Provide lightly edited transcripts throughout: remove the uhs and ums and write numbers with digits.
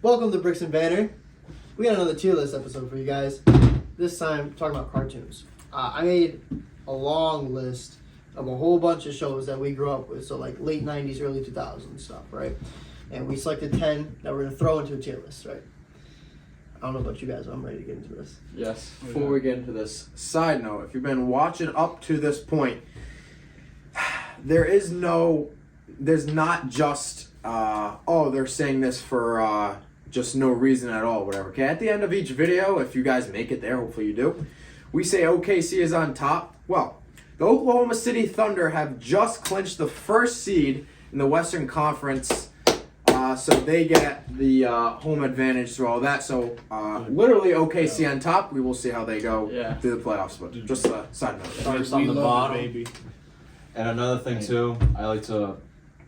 Welcome to Bricks and Banter. We got another tier list episode for you guys. This time, talking about cartoons. I made a long list of a whole bunch of shows that we grew up with. So like late 90s, early 2000s stuff, right? And we selected 10 that we're going to throw into a tier list, right? I don't know about you guys, but I'm ready to get into this. Yes. Before we get into this, side note, if you've been watching up to this point, there's not just, they're saying this for just no reason at all, whatever. Okay, at the end of each video, if you guys make it there, hopefully you do, we say OKC is on top. Well, the Oklahoma City Thunder have just clinched the first seed in the Western Conference. So they get the home advantage through all that. So literally OKC on top. We will see how they go through the playoffs. But just a side note. Thunder on the bottom. Baby. And another thing too, I like to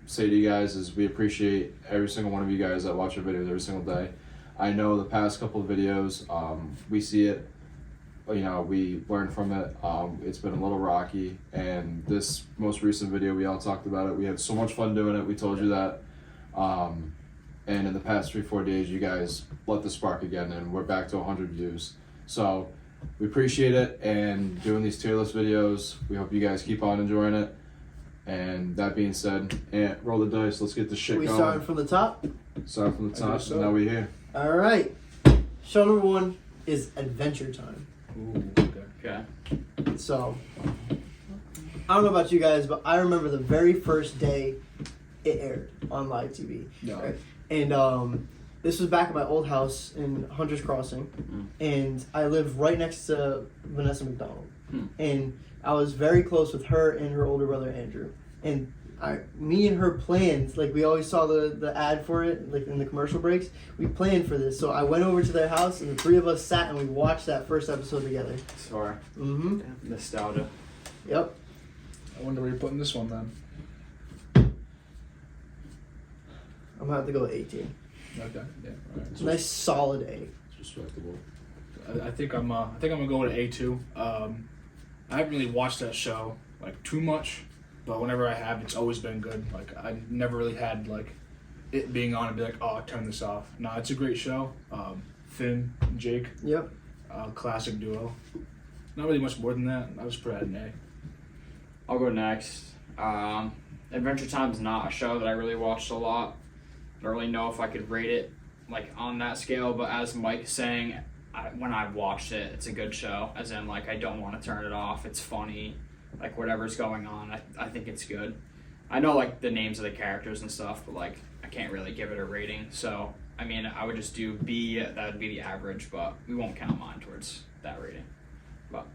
say to you guys is we appreciate every single one of you guys that watch our videos every single day. I know the past couple of videos, we see it, you know, we learn from it. It's been a little rocky, and this most recent video, we all talked about it. We had so much fun doing it. We told you that. And in the past 3-4 days, you guys lit the spark again, and we're back to 100 views. So we appreciate it, and doing these tier list videos, we hope you guys keep on enjoying it. And that being said, roll the dice. Let's get this shit going. We starting from the top? Start from the top, so. and now we're here. All right. Show number 1 is Adventure Time. Ooh, okay. So, I don't know about you guys, but I remember the very first day it aired on live TV. Yeah. Right? And this was back at my old house in Hunter's Crossing, and I lived right next to Vanessa McDonald. And I was very close with her and her older brother Andrew. And me and her planned, like we always saw the ad for it, like in the commercial breaks. We planned for this, so I went over to their house, and the three of us sat and we watched that first episode together. Sorry. Mm-hmm. Nostalgia. Yep. I wonder where you're putting this one then. I'm gonna have to go with 18. Okay. Yeah. All right. It's a nice solid A. It's respectable. I think I'm gonna go with A2. I haven't really watched that show like too much, but whenever I have, it's always been good. Like I never really had like it being on and be like, oh, I'll turn this off. No, it's a great show. Finn and Jake. Yep. Classic duo. Not really much more than that. I was put at an A. I'll go next. Adventure Time's not a show that I really watched a lot. I don't really know if I could rate it like on that scale, but as Mike's saying, when I've watched it, it's a good show. As in, like, I don't want to turn it off. It's funny. Like, whatever's going on, I think it's good. I know, like, the names of the characters and stuff, but, like, I can't really give it a rating. So, I mean, I would just do B. That would be the average, but we won't count mine towards that rating. But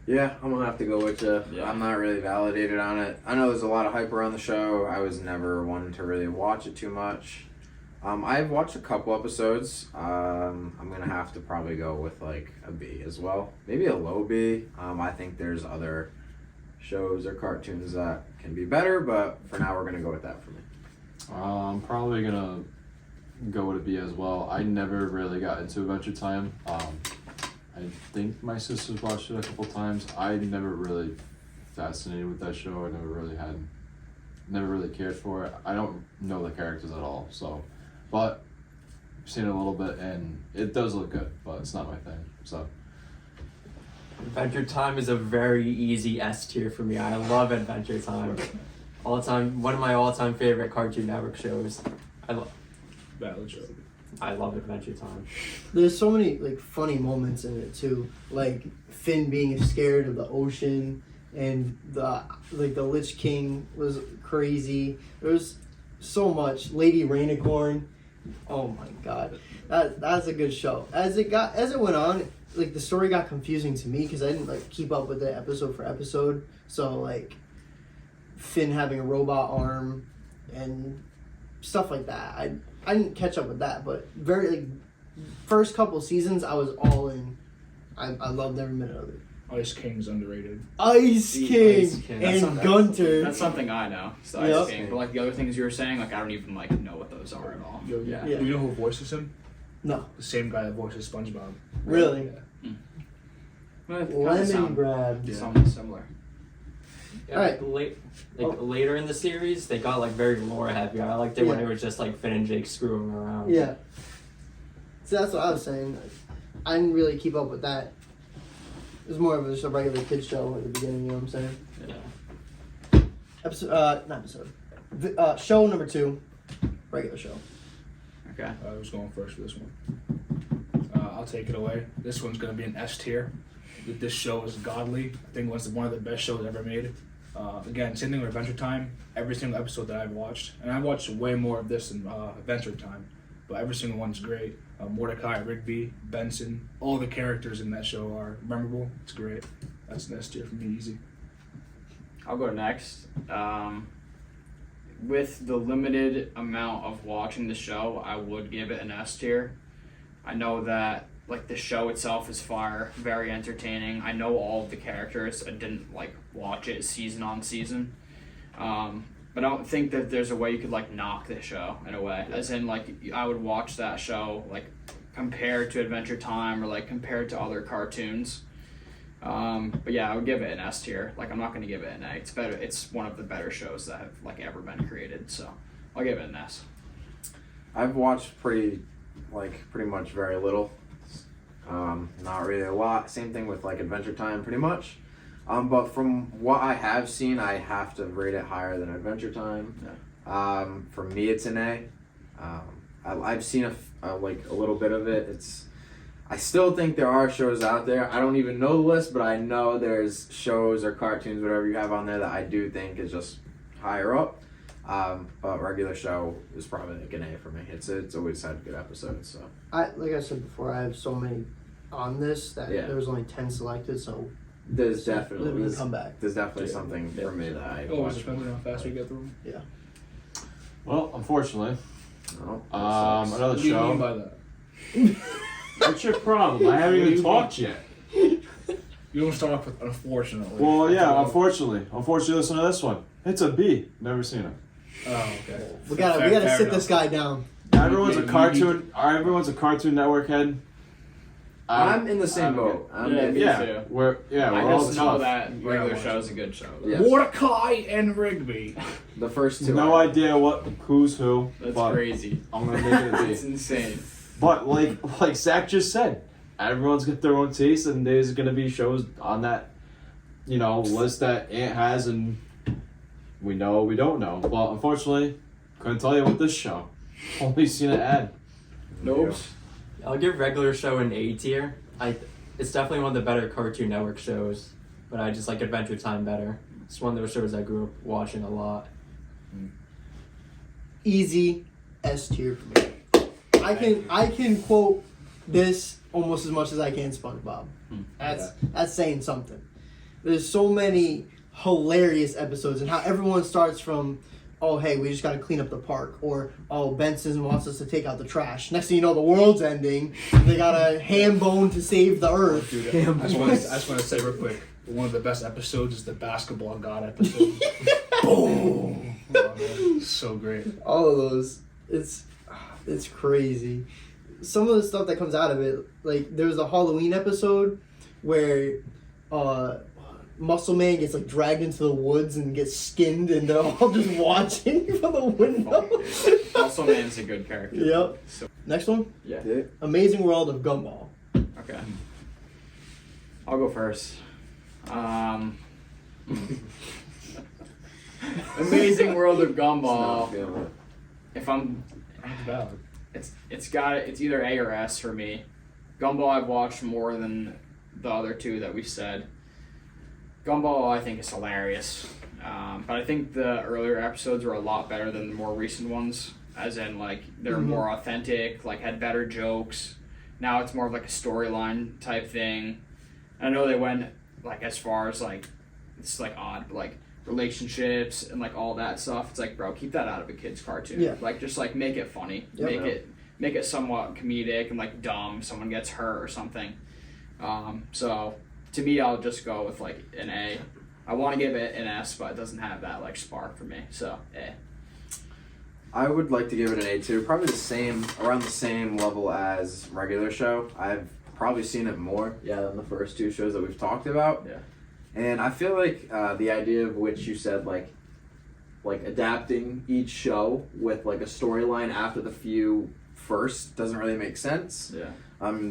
Yeah, I'm gonna have to go with you. Yeah. I'm not really validated on it. I know there's a lot of hype around the show. I was never one to really watch it too much. I've watched a couple episodes. I'm gonna have to probably go with like a B as well. Maybe a low B. I think there's other shows or cartoons that can be better, but for now we're gonna go with that for me. I'm probably gonna go with a B as well. I never really got into Adventure Time. I think my sisters watched it a couple times. I never really fascinated with that show. I never really cared for it. I don't know the characters at all, so, but I've seen it a little bit and it does look good, but it's not my thing, so. Adventure Time is a very easy S tier for me. I love Adventure Time. All time, one of my all-time favorite Cartoon Network shows. Valid show. I love Adventure Time. There's so many like funny moments in it too, like Finn being scared of the ocean, and the Lich King was crazy. There was so much. Lady Rainicorn. Oh my god, that's a good show. As it went on, like the story got confusing to me because I didn't like keep up with it episode for episode. So like Finn having a robot arm and stuff like that. I didn't catch up with that, but first couple seasons I was all in. I loved every minute of it. Ice King's underrated. Ice King Ice King. and Gunter. that's something I know. It's the Yep. Ice King. But like the other things you were saying, like I don't even like know what those are at all. Yeah. Yeah. Do you know who voices him? No, The same guy that voices SpongeBob. really. Yeah. Well, it kinda Lemon sound grab. Yeah. something similar. Yeah, Alright. Later in the series, they got like very lore heavy. I liked it when Yeah. it was just like Finn and Jake screwing around. Yeah. So that's what I was saying. I didn't really keep up with that. It was more of just a regular kids show at the beginning. You know what I'm saying? Yeah. Not episode. Show number 2, regular show. Okay. I was going first for this one. I'll take it away. This one's going to be an S tier. This show is godly. I think it's one of the best shows ever made. Again, same thing with Adventure Time. Every single episode that I've watched, and I've watched way more of this than Adventure Time, but every single one's great. Mordecai, Rigby, Benson, all the characters in that show are memorable. It's great. That's an S tier for me, easy. I'll go next. With the limited amount of watching the show, I would give it an S tier. I know that like the show itself is fire, very entertaining. I know all of the characters. I didn't like watch it season on season, but I don't think that there's a way you could like knock this show in a way. As in like I would watch that show like compared to Adventure Time or like compared to other cartoons. But yeah, I would give it an S tier. Like I'm not gonna give it an A. It's better. It's one of the better shows that have like ever been created. So I'll give it an S. I've watched pretty much very little. Not really a lot. Same thing with like Adventure Time, pretty much. But from what I have seen, I have to rate it higher than Adventure Time. Yeah. For me, it's an A. I've seen a little bit of it. I still think there are shows out there. I don't even know the list, but I know there's shows or cartoons, whatever you have on there, that I do think is just higher up. But regular show is probably like an A for me. It's always had good episodes. So Like I said before, I have so many on this that Yeah. there was only 10 selected, so there's we definitely can come back. there's definitely something for me that I Always watch. depends on how fast we get through them. Well, unfortunately, No, that sucks. another What do you mean show. by that? What's your problem? I haven't even talked yet. You don't start off with unfortunately. Well, yeah, unfortunately, listen to this one. It's a B. Never seen it. Oh, okay. We gotta Fair sit enough. this guy down. Everyone's a you cartoon. Everyone's a Cartoon Network head. I'm in the same I'm boat. good. Yeah, me yeah, too. we're I all just the know tough. that regular Yeah, show is a good show. Yeah. Mordecai and Rigby. The first two. No idea who's who. That's but crazy. I'm gonna make it a It's B. insane. But like Zach just said, everyone's got their own taste, and there's gonna be shows on that, list that Ant has, and we know we don't know. But unfortunately, couldn't tell you with this show. Only seen an ad. Nope. I'll give regular show an A tier. It's definitely one of the better Cartoon Network shows, but I just like Adventure Time better. It's one of those shows I grew up watching a lot. Easy S tier for me. I can quote this almost as much as I can SpongeBob. That's saying something. There's so many hilarious episodes, and how everyone starts from, oh hey, we just gotta clean up the park, or oh Benson wants us to take out the trash. Next thing you know, the world's ending. And they got a ham bone to save the earth. Dude, I just want to say real quick. One of the best episodes is the basketball god episode. Boom! Oh, man. So great. All of those, it's crazy. Some of the stuff that comes out of it, like there was a Halloween episode where Muscle Man gets like dragged into the woods and gets skinned, and they're all just watching from the window. Also, Man's a good character. Yep. So, Next one, yeah. Amazing World of Gumball. Okay. I'll go first. Amazing World of Gumball. If I'm, That's valid. it's either A or S for me. Gumball I've watched more than the other two that we said. Gumball I think is hilarious, but I think the earlier episodes were a lot better than the more recent ones. As in, like they're more authentic, like had better jokes. Now it's more of like a storyline type thing. I know they went like as far as like it's like odd, but like relationships and like all that stuff. It's like, bro, keep that out of a kid's cartoon. Yeah. Like just like make it funny, Yep. make it somewhat comedic and like dumb. Someone gets hurt or something. So to me, I'll just go with like an A. I want to give it an S, but it doesn't have that like spark for me. So A. I would like to give it an A too. Probably around the same level as regular show. I've probably seen it more, than the first two shows that we've talked about. Yeah. And I feel like the idea of which you said like adapting each show with like a storyline after the few first doesn't really make sense. Yeah.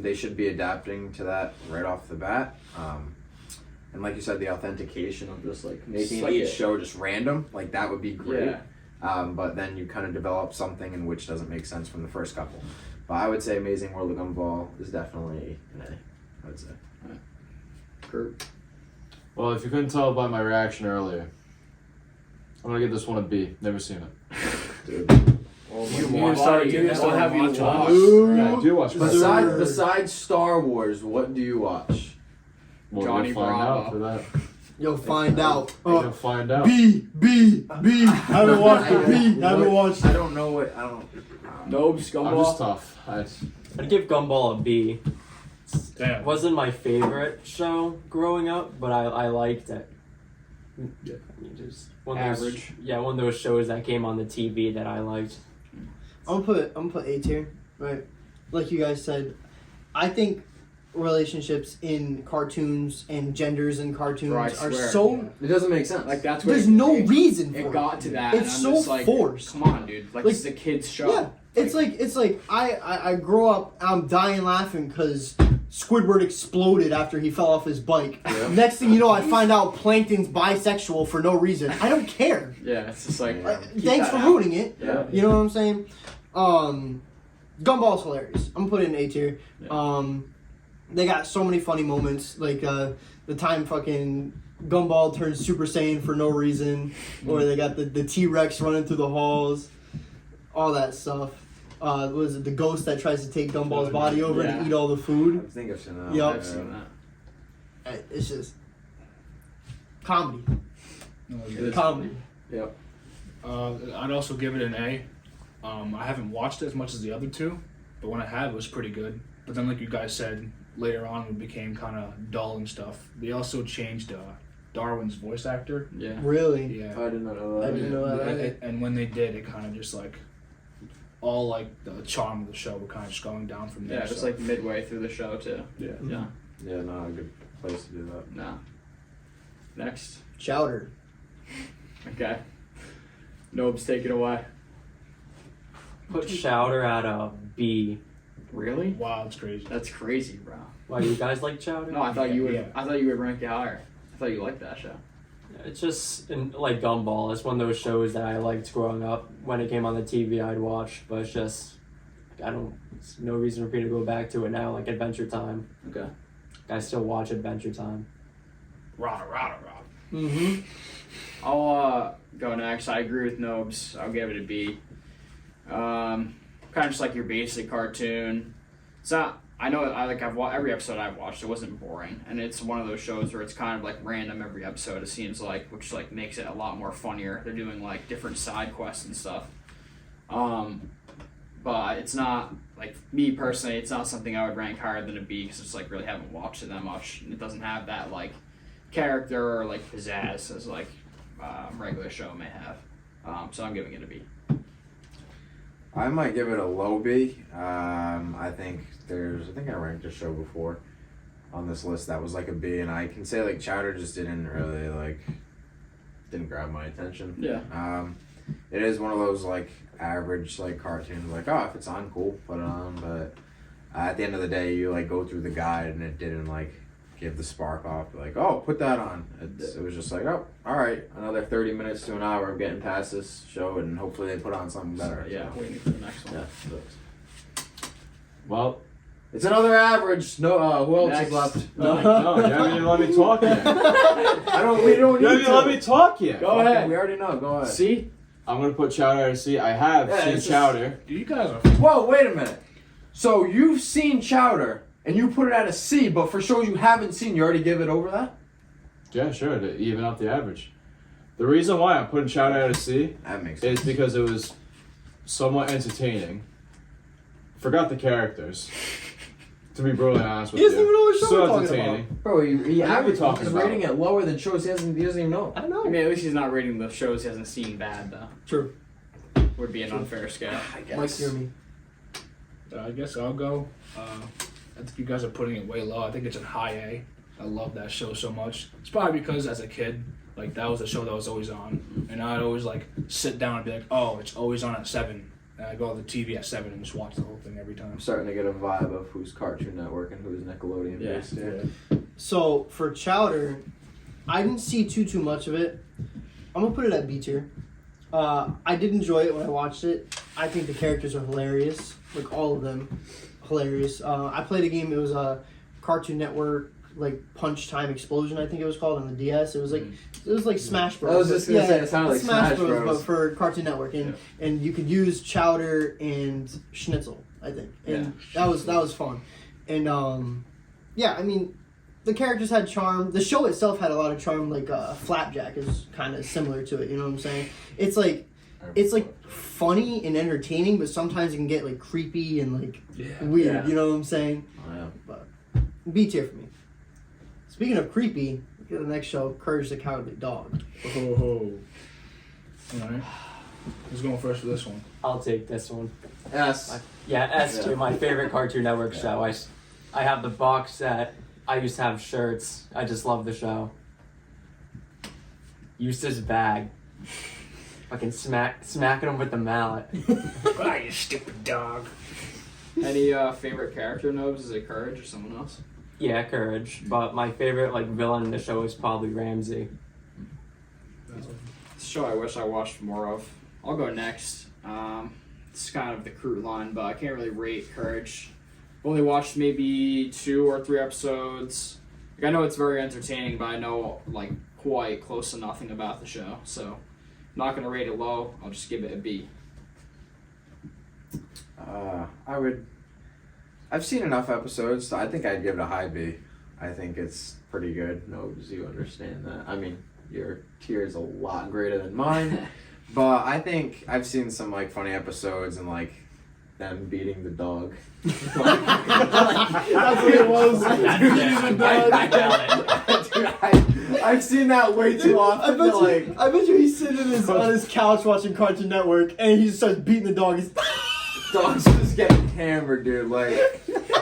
They should be adapting to that right off the bat. And like you said, the authentication of just like making like each it. show just random, like that would be great. Yeah. But then you kind of develop something in which doesn't make sense from the first couple. But I would say Amazing World of Gumball is definitely an A, I would say. Kurt. Well, if you couldn't tell by my reaction earlier, I'm gonna give this one a B. Never seen it. Dude. Well, You what watched have it, you you what started have you watching watched? it. Yeah, I do watch Besides Star Wars, what do you watch? Well, Johnny you'll find Bravo. out for that. You'll find out. You'll find out. B. Haven't watched it. B. Haven't watched I it. don't know what. I don't. Nobes, I'm just Gumball. tough. I'd give Gumball a B. Damn. It wasn't my favorite show growing up, but I liked it. Yeah. I mean, just one of those, Average. yeah, one of those shows that came on the TV that I liked. I'm gonna put A tier, right? Like you guys said, I think relationships in cartoons and genders in cartoons Bro, I are swear. so. It doesn't make sense. Like that's what There's no it, reason for it it. got to that. It's and I'm so just like, forced. Come on, dude. Like this is a kid's show. Yeah, it's like I grow up. I'm dying laughing because Squidward exploded after he fell off his bike. Yeah. Next thing you know, I find out Plankton's bisexual for no reason. I don't care. Yeah, it's just like. keep Thanks that for out. ruining it. Yeah. You know what I'm saying? Gumball's hilarious. I'm gonna put it in A tier. Yeah. They got so many funny moments, like the time fucking Gumball turns Super Saiyan for no reason, or they got the T-Rex running through the halls, all that stuff. Was it the ghost that tries to take Gumball's body over Yeah. and eat all the I food? think I've seen that. Yup. I've seen that. It's just comedy. No, It is. Comedy. Yep. I'd also give it an A. I haven't watched it as much as the other two, but when I have, it was pretty good. But then, like you guys said, later on it became kind of dull and stuff. They also changed Darwin's voice actor. Yeah. Really? Yeah. I did not know I that. didn't know that. And when they did, it kind of just like all like the charm of the show were kind of just going down from there. Yeah, just so. like midway through the show too. Yeah. Yeah. Yeah, not a good place to do that. No. Next. Chowder. Okay. Nobes, take it away. Put Chowder at a B. Really? Wow, it's crazy. That's crazy, bro. Why, you guys like Chowder? No, I thought you would. Yeah. I thought you would rank it higher. I thought you liked that show. It's just like Gumball. It's one of those shows that I liked growing up. When it came on the TV, I'd watch, but it's just it's no reason for me to go back to it now. Like Adventure Time, Okay. I still watch Adventure Time. Rah. Mm-hmm. I'll go next. I agree with Nobes. I'll give it a B. Kind of just like your basic cartoon. It's not. I know. I've watched every episode I've watched. It wasn't boring, and it's one of those shows where it's kind of like random every episode. It seems like, which like makes it a lot more funnier. They're doing like different side quests and stuff. But it's not like me personally. It's not something I would rank higher than a B because it's like really haven't watched it that much. And it doesn't have that like character or like pizzazz as like a regular show may have. So I'm giving it a B. I might give it a low B. I think I ranked a show before on this list that was like a B, and I can say like Chowder just didn't really didn't grab my attention. Yeah. It is one of those like average like cartoons, like oh if it's on cool put it on, but at the end of the day you like go through the guide and it didn't like give the spark off like oh put that on. It was just like oh all right another 30 minutes to an hour of getting past this show and hopefully they put on something better. Yeah, waiting for the next one. Yeah. Well, It's another average. No, who else Next. is left? no, you haven't even let me talk yet. We don't You need haven't even let to. me talk yet. Go ahead. We already know. Go ahead. See? I'm gonna put Chowder at a C. I have Yeah, seen it's just- Chowder. Dude, you guys are. Whoa, wait a minute. So you've seen Chowder and you put it at a C, but for shows you haven't seen, you already give it over that? Yeah, sure, to even out the average. The reason why I'm putting Chowder at a C That makes sense. is because it was somewhat entertaining. Forgot the characters. To be brutally honest with He you. doesn't even know what show so we're talking entertaining. Bro, he I know what you're talking about. rating it lower than shows he doesn't even know. I know. I mean, at least he's not rating the shows he hasn't seen bad, though. True. Would be an unfair scale. I guess. Mike, hear me. I guess I'll go. I think you guys are putting it way low. I think it's a high A. I love that show so much. It's probably because as a kid, like that was a show that was always on, and I'd always like sit down and be like, oh, it's always on at 7. And I go to the TV at 7 and just watch the whole thing every time. I'm starting to get a vibe of who's Cartoon Network and who's Nickelodeon based. Yeah. So for Chowder, I didn't see too much of it. I'm gonna put it at B tier. I did enjoy it when I watched it. I think the characters are hilarious, like all of them, hilarious. I played a game. It was a Cartoon Network like Punch Time Explosion, I think it was called, on the DS. It was like Smash Bros. I was just gonna say it sounded like Smash Bros. But for Cartoon Network, and you could use Chowder and Schnitzel, I think, and that was fun, and yeah, I mean, the characters had charm. The show itself had a lot of charm. Like Flapjack is kind of similar to it. You know what I'm saying? It's like funny and entertaining, but sometimes it can get like creepy and like weird. Yeah. You know what I'm saying? Oh, yeah. But B tier for me. Speaking of creepy, get the next show, Courage the Cowardly Dog. Oh. Alright. Who's going first for this one? I'll take this one. S. Yeah, S tier, my favorite Cartoon Network show. I have the box set. I used to have shirts. I just love the show. Eustace Bag. Fucking smacking him with the mallet. Ah, you stupid dog. Any favorite character nobs? Is it Courage or someone else? Yeah, Courage. But my favorite like villain in the show is probably Ramsey. It's a show I wish I watched more of. I'll go next. It's kind of the crude line, but I can't really rate Courage. I've only watched maybe 2 or 3 episodes. Like, I know it's very entertaining, but I know like quite close to nothing about the show, so I'm not gonna rate it low. I'll just give it a B. I've seen enough episodes, so I think I'd give it a high B. I think it's pretty good. You understand that. I mean, your tier is a lot greater than mine, but I think I've seen some like funny episodes and like them beating the dog. That's what it was. I've seen that way too often. I bet you he's sitting on his couch watching Cartoon Network and he just starts beating the dog. He's Dog's just getting hammered, dude. Like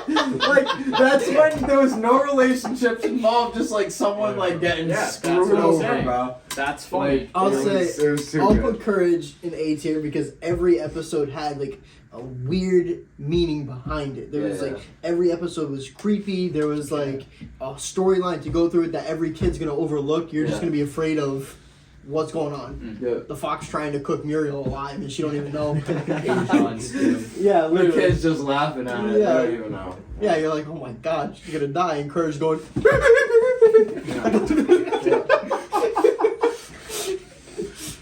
that's when there was no relationships involved. Just like someone like getting screwed what I'm over, saying. bro. That's funny. I'll it was too I'll good. put Courage in A tier because every episode had like a weird meaning behind it. There was like every episode was creepy. There was like a storyline to go through it that every kid's gonna overlook. You're just gonna be afraid of what's going on. Yeah. The fox trying to cook Muriel alive and she don't even know. The literally. kid's just laughing at it. Yeah. They don't even know. Yeah, you're like, oh my god, she's gonna die, and Courage going.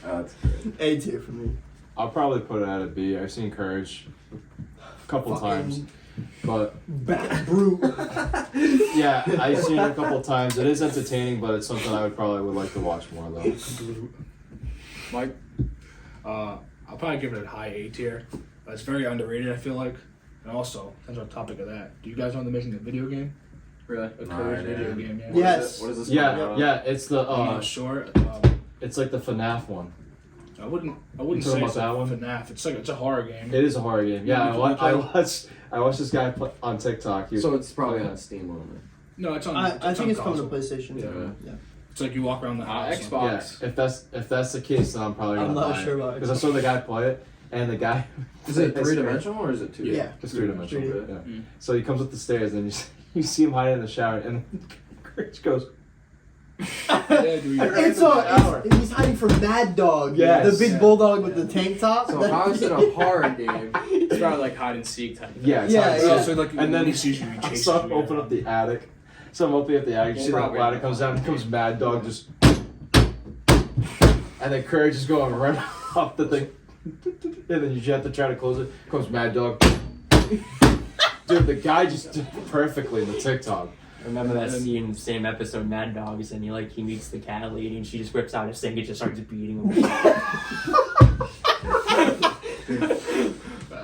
That's good. A tier for me. I'll probably put it at a B. I've seen Courage a couple times, but Back brute. yeah, I've seen it a couple times. It is entertaining, but it's something I would like to watch more though. Mike? I'll probably give it a high A tier. It's very underrated, I feel like. And also, since we're on the topic of that, do you guys know they're making a video game? Really? A Courage video game, yeah. Yes. What is this? Yeah, it's the I'm not sure. it's like the FNAF one. I wouldn't You say talking it's about like that one? FNAF. It's a horror game. It is a horror game. Yeah, I watched this guy on TikTok. So it's probably on Steam only. No, it's on. I think it's coming to console. PlayStation. Yeah. It's like you walk around the house. Xbox. Yeah, if that's the case, then I'm probably gonna I'm not buy sure it. about Because I saw the guy play it, and the guy Is it 3-dimensional or is it 2? Yeah. It's 3-dimensional. 3D. Yeah. Mm. So he comes up the stairs, and you see him hiding in the shower, and Courage goes. He's hiding from Mad Dog. Yes. The big bulldog with the tank top. So if I was in a horror game, It's probably like hide and seek type. Yeah, it's Yeah, hiding. yeah. So like, And then he sees you, he I chases saw you. him open up the attic. So I'm opening up the attic. You see the Probably. ladder comes down. And comes Mad Dog just. And then Courage is going right off the thing. And then you have to try to close it. Comes Mad Dog. Dude, the guy just did perfectly in the TikTok. Remember that scene in the same episode, Mad Dogs, and he meets the cat lady, and she just whips out a stick and just starts beating him.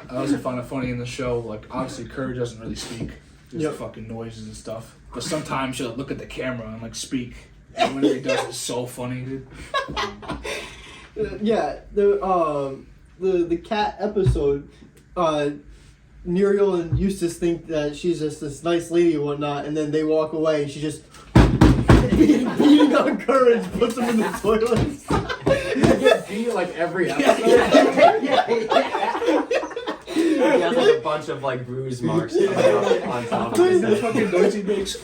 I also find it funny in the show, like, obviously Courage doesn't really speak. Just fucking noises and stuff. But sometimes she'll look at the camera and, like, speak. And whenever he does, it's so funny, dude. Yeah, the cat episode, Muriel and Eustace think that she's just this nice lady and whatnot, and then they walk away and she just beating on Courage puts him in the toilet. You get beat like every episode. He has like a bunch of like bruise marks coming up on top of his The head. fucking noise he makes.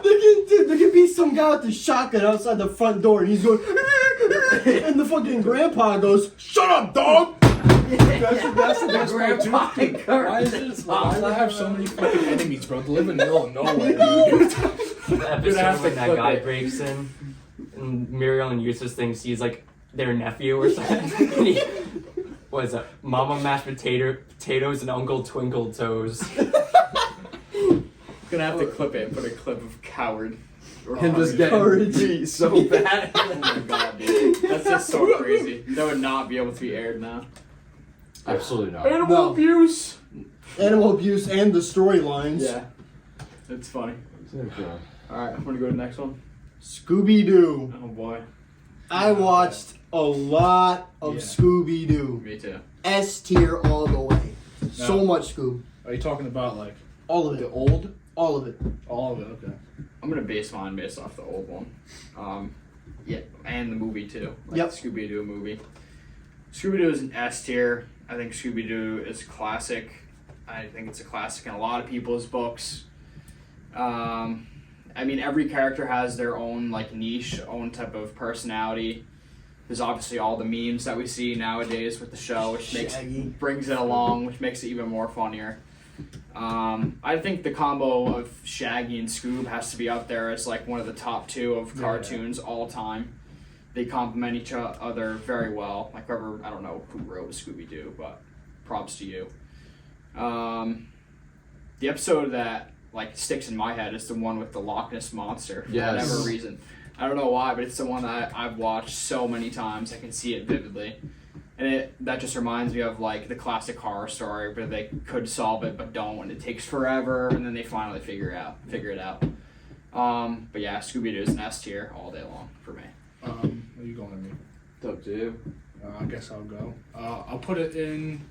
There could be some guy with the shotgun outside the front door, and he's going, and the fucking grandpa goes, "Shut up, dog!" That's the best part, too. Grandpa Why Courage. why do I have so many fucking enemies, bro? To live in the middle of nowhere, dude. The episode have to when that clip guy it. breaks in, and Muriel and Eustace thinks he's like their nephew or something. And he, what is it? Mama mashed potatoes and Uncle Twinkle toes. Gonna have to clip it and put a clip of Coward. Or Him just getting Courage. beat so bad. Oh my god, dude. That's just so crazy. That would not be able to be aired now. Absolutely not. Animal No. abuse! Animal abuse and the storylines. Yeah. It's funny. Okay. Alright, I'm gonna go to the next one. Scooby Doo. Oh boy. I watched a lot of Yeah. Scooby Doo. Me too. S tier all the way. So No. much Scoob. Are you talking about like All of the it. old? All of it. All of it, okay. I'm gonna base mine based off the old one. Yeah, and the movie too. Like Yep. the Scooby Doo movie. Scooby Doo is an S tier. I think Scooby Doo is classic. I think it's a classic in a lot of people's books. I mean, every character has their own like niche, own type of personality. There's obviously all the memes that we see nowadays with the show, which Shaggy. brings it along, which makes it even more funnier. I think the combo of Shaggy and Scoob has to be up there as like one of the top two of cartoons all time. They complement each other very well. Like whoever, I don't know who wrote Scooby Doo, but props to you. The episode that like sticks in my head is the one with the Loch Ness monster for Yes. whatever reason. I don't know why, but it's the one that I've watched so many times. I can see it vividly. And that just reminds me of like the classic horror story where they could solve it but don't, and it takes forever, and then they finally figure it out. But yeah, Scooby Doo is an S tier all day long for me. Are you going to me? It's up to you. I guess I'll go. I'll put it in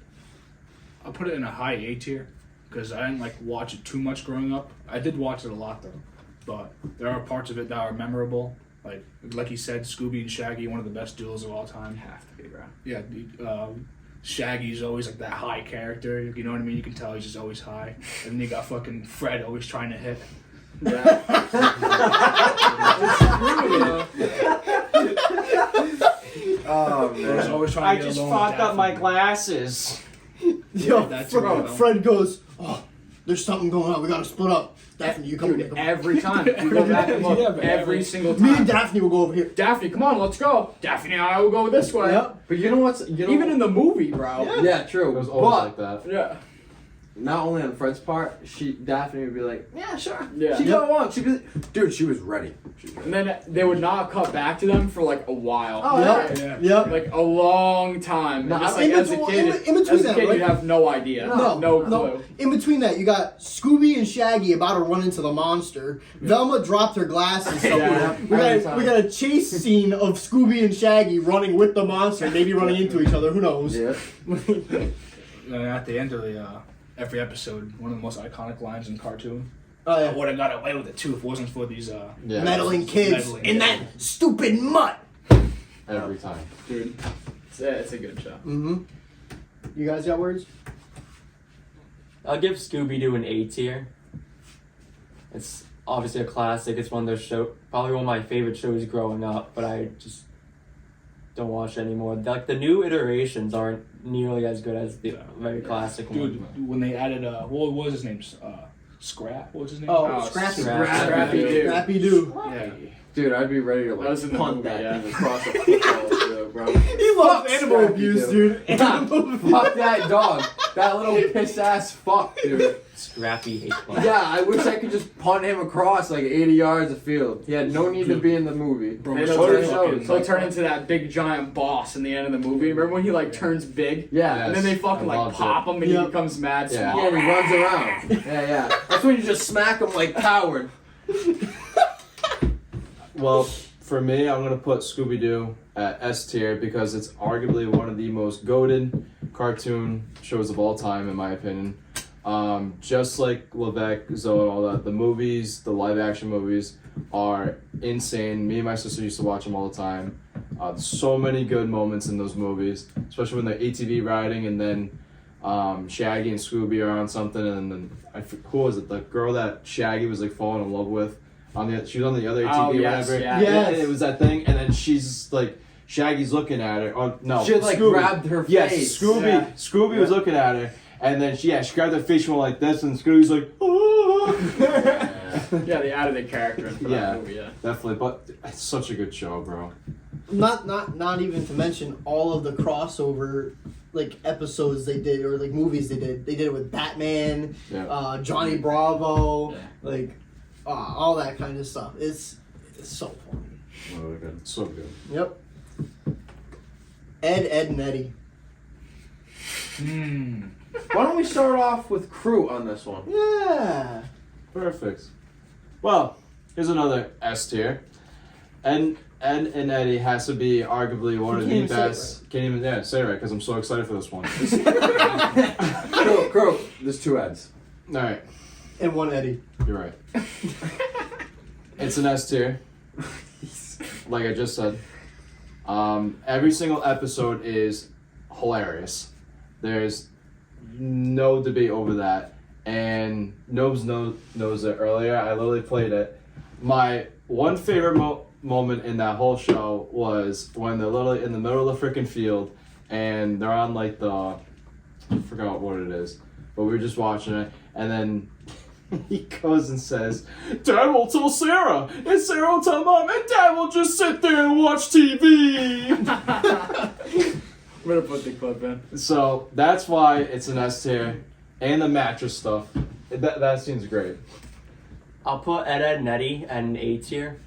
a high A tier because I didn't like watch it too much growing up. I did watch it a lot though, but there are parts of it that are memorable. Like you said, Scooby and Shaggy, one of the best duels of all time. Have to be, bro. Yeah, Shaggy's always like that high character. You know what I mean? You can tell he's just always high. And then you got fucking Fred always trying to hit. Yeah. Oh He's man. always trying I to get just along with fucked up my Daphne. glasses. Yo, that's Fred, right. Fred goes, "Oh, there's something going on. We gotta split up." Daphne, you come Dude, here. every time. You go back and look, Yeah, but every single Me and time. Daphne will go over here. Daphne, come on, let's go. Daphne and I will go this way. Yep. But you know what's Even in the movie, bro. yeah, true. It was always But like that. Yeah. not only on Fred's part, Daphne would be like, yeah, sure. Yeah. She go along. She'd be like, dude, she was ready. And then they would not cut back to them for like a while. Oh, Yep. Yeah. Yep. Like a long time. No, And just in like as a between- kid, in between as a that, kid right? you'd have no idea. No clue. In between that, you got Scooby and Shaggy about to run into the monster. Velma dropped her glasses somewhere. Yeah. We got a chase scene of Scooby and Shaggy running with the monster, maybe running into each other. Who knows? Yeah. And at the end of every episode, one of the most iconic lines in cartoon. Oh I yeah. would have got away with it too if it wasn't for these Yeah. Meddling kids Meddling, in yeah. that stupid mutt. Every time. Dude, it's a good show. Mm-hmm. You guys got words? I'll give Scooby Doo an A tier. It's obviously a classic. It's one of those probably one of my favorite shows growing up, but I just don't watch it anymore. Like the new iterations aren't nearly as good as the very classic Dude, one. when they added what was his name? Scrap. What was his name? Oh, Scrappy. Scrappy Doo. Scrappy Doo. yeah. Dude, I'd be ready to That was in like the punt movie, that yeah. thing across a football field, bro. He loves Fuck animal Scrappy abuse, Doo. dude. Animal abuse. Fuck that dog. That little piss ass fuck, dude. Scrappy hate play. Yeah, I wish I could just punt him across like 80 yards of field. He had no need to be in the movie. Bro, And it's he'll so turn, fucking- he'll turn into that big giant boss in the end of the movie. Remember when he like turns big? Yeah. And then they fucking I like loved pop him and Yep. he becomes mad Yeah. small. Yeah, he runs around. Yeah. That's when you just smack him like coward. Well, for me, I'm gonna put Scooby Doo at S tier because it's arguably one of the most goated cartoon shows of all time, in my opinion. Just like Levesque, Zoe, all that, the movies, the live action movies are insane. Me and my sister used to watch them all the time. So many good moments in those movies, especially when they're ATV riding and then Shaggy and Scooby are on something, and then who was it? The girl that Shaggy was like falling in love with. She was on the other ATV Oh, or yes, whatever. yeah. Yes. It was that thing, and then she's like, Shaggy's looking at her. Oh no, She like Scooby. grabbed her Yes, face. Scooby. Yeah. Scooby was looking at her, and then she grabbed her face and went like this, and Scooby's like, oh. Yeah, they added a character in for Yeah. that movie. Yeah. Definitely, but it's such a good show, bro. Not even to mention all of the crossover like episodes they did or like movies they did. They did it with Batman, Yeah. Johnny Bravo, Yeah. like all that kind of stuff. It's so funny. Really good. So good. Yep. Ed, and Eddie. Why don't we start off with Crew on this one? Yeah. Perfect. Well, here's another S tier. And Ed and Eddie has to be arguably one of the best. Can't even say it right because I'm so excited for this one. Crew. There's 2 Eds. All right, And one Eddie. you're right. It's an S tier. Like I just said. Every single episode is hilarious. There's no debate over that. And Nobes knows it earlier. I literally played it. My one favorite moment in that whole show was when they're literally in the middle of the freaking field and they're on like I forgot what it is, but we were just watching it, and then he goes and says, Dad will tell Sarah, and Sarah will tell Mom, and Dad will just sit there and watch TV. I'm gonna put the clip in. So that's why it's an S tier, and the mattress stuff. That scene's great. I'll put Ed, and Eddie at an A tier.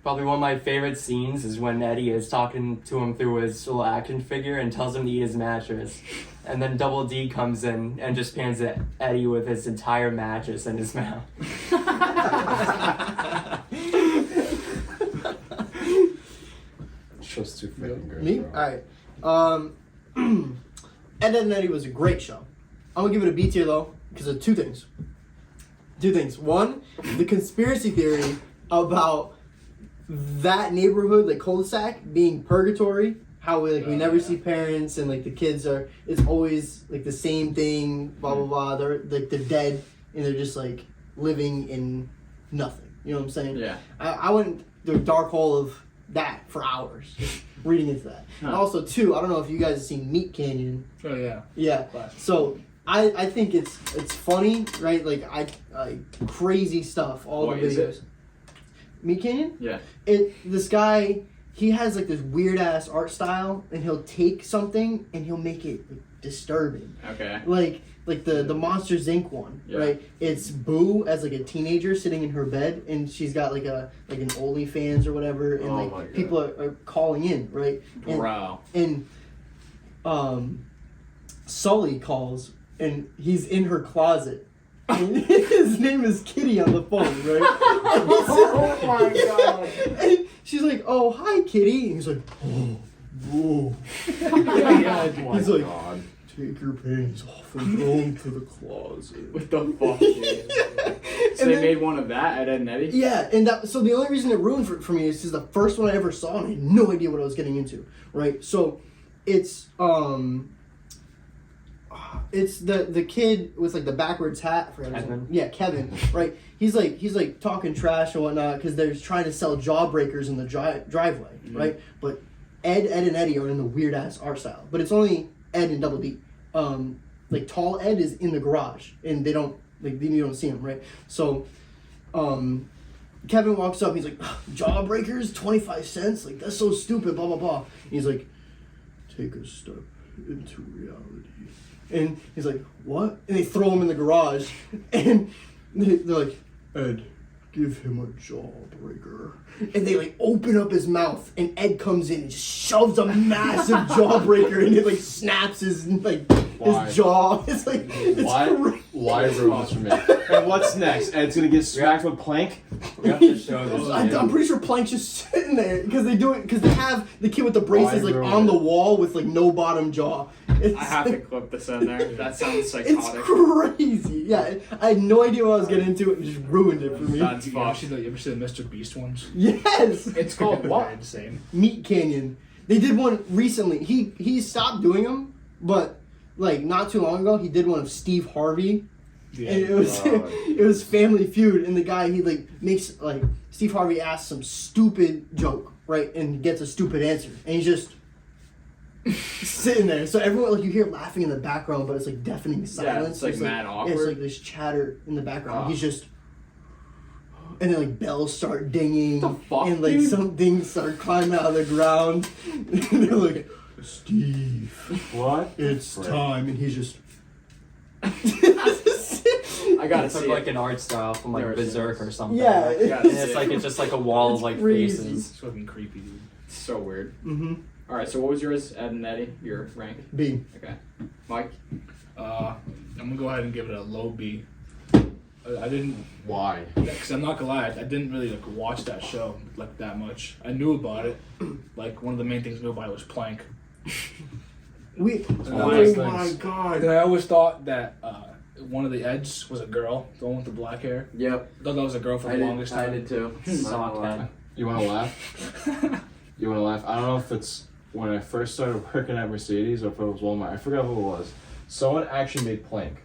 Probably one of my favorite scenes is when Eddie is talking to him through his little action figure and tells him to eat his mattress. And then Double D comes in and just pans at Eddie with his entire mattress in his mouth. It's just too freaking good. Me? Bro. Alright. Ed, and Eddie was a great show. I'm gonna give it a B tier though, because of 2 things. 2 things. One, the conspiracy theory about that neighborhood, like cul-de-sac, being purgatory. How we never see parents and like the kids it's always like the same thing, blah blah blah. They're like they're dead and they're just like living in nothing. You know what I'm saying? Yeah. I went the dark hole of that for hours, just reading into that. And also 2, I don't know if you guys have seen Meat Canyon. Oh yeah. Yeah. So I think it's funny, right? Like crazy stuff. All What the is videos. it? Meat Canyon? Yeah. This guy, he has like this weird ass art style, and he'll take something and he'll make it like, disturbing. Okay. Like the Monsters Inc. one, Yeah. right? It's Boo as like a teenager sitting in her bed, and she's got like an OnlyFans or whatever, and Oh my like God. people are calling in, right? Bro. And Sully calls, and he's in her closet. And his name is Kitty on the phone, right? Oh my God. And she's like, "Oh, hi, Kitty." And he's like, "Oh, whoa." He's like, God. "Take your panties off and go into the closet." What the fuck, dude? So And they then- made one of that at Ed and Eddie? Yeah, and so the only reason it ruined for me is because the first one I ever saw, and I had no idea what I was getting into. Right, so it's the kid with like the backwards hat. I forgot his name. Kevin. Yeah, Kevin. Right, he's like talking trash and whatnot because they're trying to sell jawbreakers in the driveway. Mm-hmm. Right, but Ed, and Eddie are in the weird ass art style, but it's only Ed and Double D. Like tall Ed is in the garage, and they don't you don't see him. Right, so. Kevin walks up, he's like, "Jawbreakers, 25 cents? Like, that's so stupid, blah, blah, blah." He's like, "Take a step into reality." And he's like, "What?" And they throw him in the garage, and they're like, "Ed, give him a jawbreaker." And they like open up his mouth, and Ed comes in and just shoves a massive jawbreaker, and it like snaps his Why? his jaw. It's like, it's crazy. Why ruin this for me? And what's next? Ed's gonna get smacked with plank? We have to show this. I'm pretty sure Plank's just sitting there because they have the kid with the braces Why like ruin on it? the wall with like no bottom jaw. I have to clip this in there. That sounds It's psychotic. crazy. Yeah, I had no idea what I was getting into. It just ruined it for me. That's You ever fucked. see the Mr. Beast ones? Yes. It's called They're what? insane. Meat Canyon. They did one recently. He stopped doing them, but like not too long ago, he did one of Steve Harvey, Yeah. and it was it was Family Feud, and the guy he like makes like Steve Harvey asks some stupid joke, right, and gets a stupid answer, and he's just sitting there. So everyone like you hear laughing in the background, but it's like deafening silence. it's like It's mad Yeah, awkward. it's like this chatter in the background. Oh. He's just. And then like bells start dinging, What the fuck, and like dude? some things start climbing out of the ground. And they're like, Steve, What? it's Right. time, and he's just. I gotta It's see like it. an art style from like Never seen Berserk this. or something. Yeah. Yeah, And it's just like a wall of like crazy. faces. It's fucking creepy, dude. It's so weird. Mm-hmm. All right, so what was yours, Ed and Eddie? Your rank? B. Okay. Mike? I'm gonna go ahead and give it a low B. I didn't, Why? because I'm not gonna lie, I didn't really like watch that show like that much. I knew about it. Like one of the main things I knew about it was Plank. We. one Oh of those my things. god. And I always thought that one of the Eds was a girl, the one with the black hair. Yep. I thought that was a girl for the longest I time. did too. Sockhead. You want to laugh? You want to laugh? I don't know if it's when I first started working at Mercedes or if it was Walmart. I forgot who it was. Someone actually made Plank.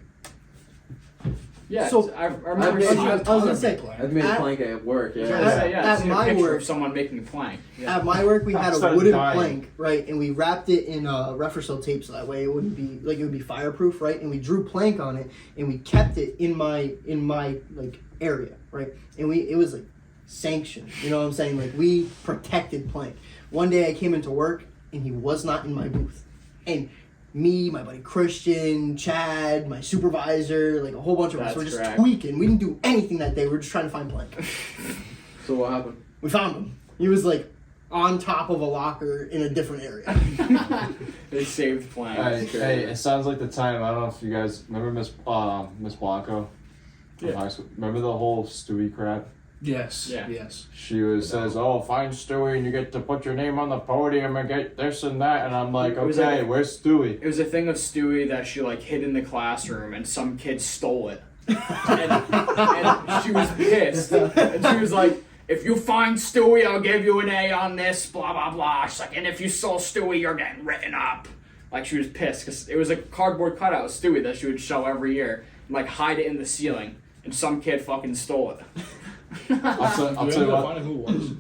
Yeah, So- I remember I seeing I was gonna say, I've made At- plank at work. I was Yeah. gonna say, yeah, At I've seen a my picture work- of someone making plank. Yeah. At my work, we had I a started wooden dying. plank, right, and we wrapped it in Refracel tape so that way it wouldn't be like it would be fireproof, right? And we drew plank on it, and we kept it in my like area, right? And it was like sanctioned, you know what I'm saying? Like we protected plank. One day I came into work and he was not in my booth, and me, my buddy Christian, Chad, my supervisor, like a whole bunch of us That's were just correct. tweaking. We didn't do anything that day. We were just trying to find plank. So what happened? We found him. He was like on top of a locker in a different area. They saved plank. Hey, hey, it sounds like the time. I don't know if you guys remember Miss Blanco from Yeah. high school. Remember the whole Stewie crap? Yes. Yeah. Yes. She says, "Oh, find Stewie, and you get to put your name on the podium and get this and that." And I'm like, It was "Okay, like- where's Stewie?" It was a thing of Stewie that she like hid in the classroom, and some kid stole it, and she was pissed, and she was like, "If you find Stewie, I'll give you an A on this." Blah blah blah. She's like, "And if you stole Stewie, you're getting written up." Like she was pissed because it was a cardboard cutout of Stewie that she would show every year, and like hide it in the ceiling, and some kid fucking stole it. I'll Did tell you we what. find out who it was?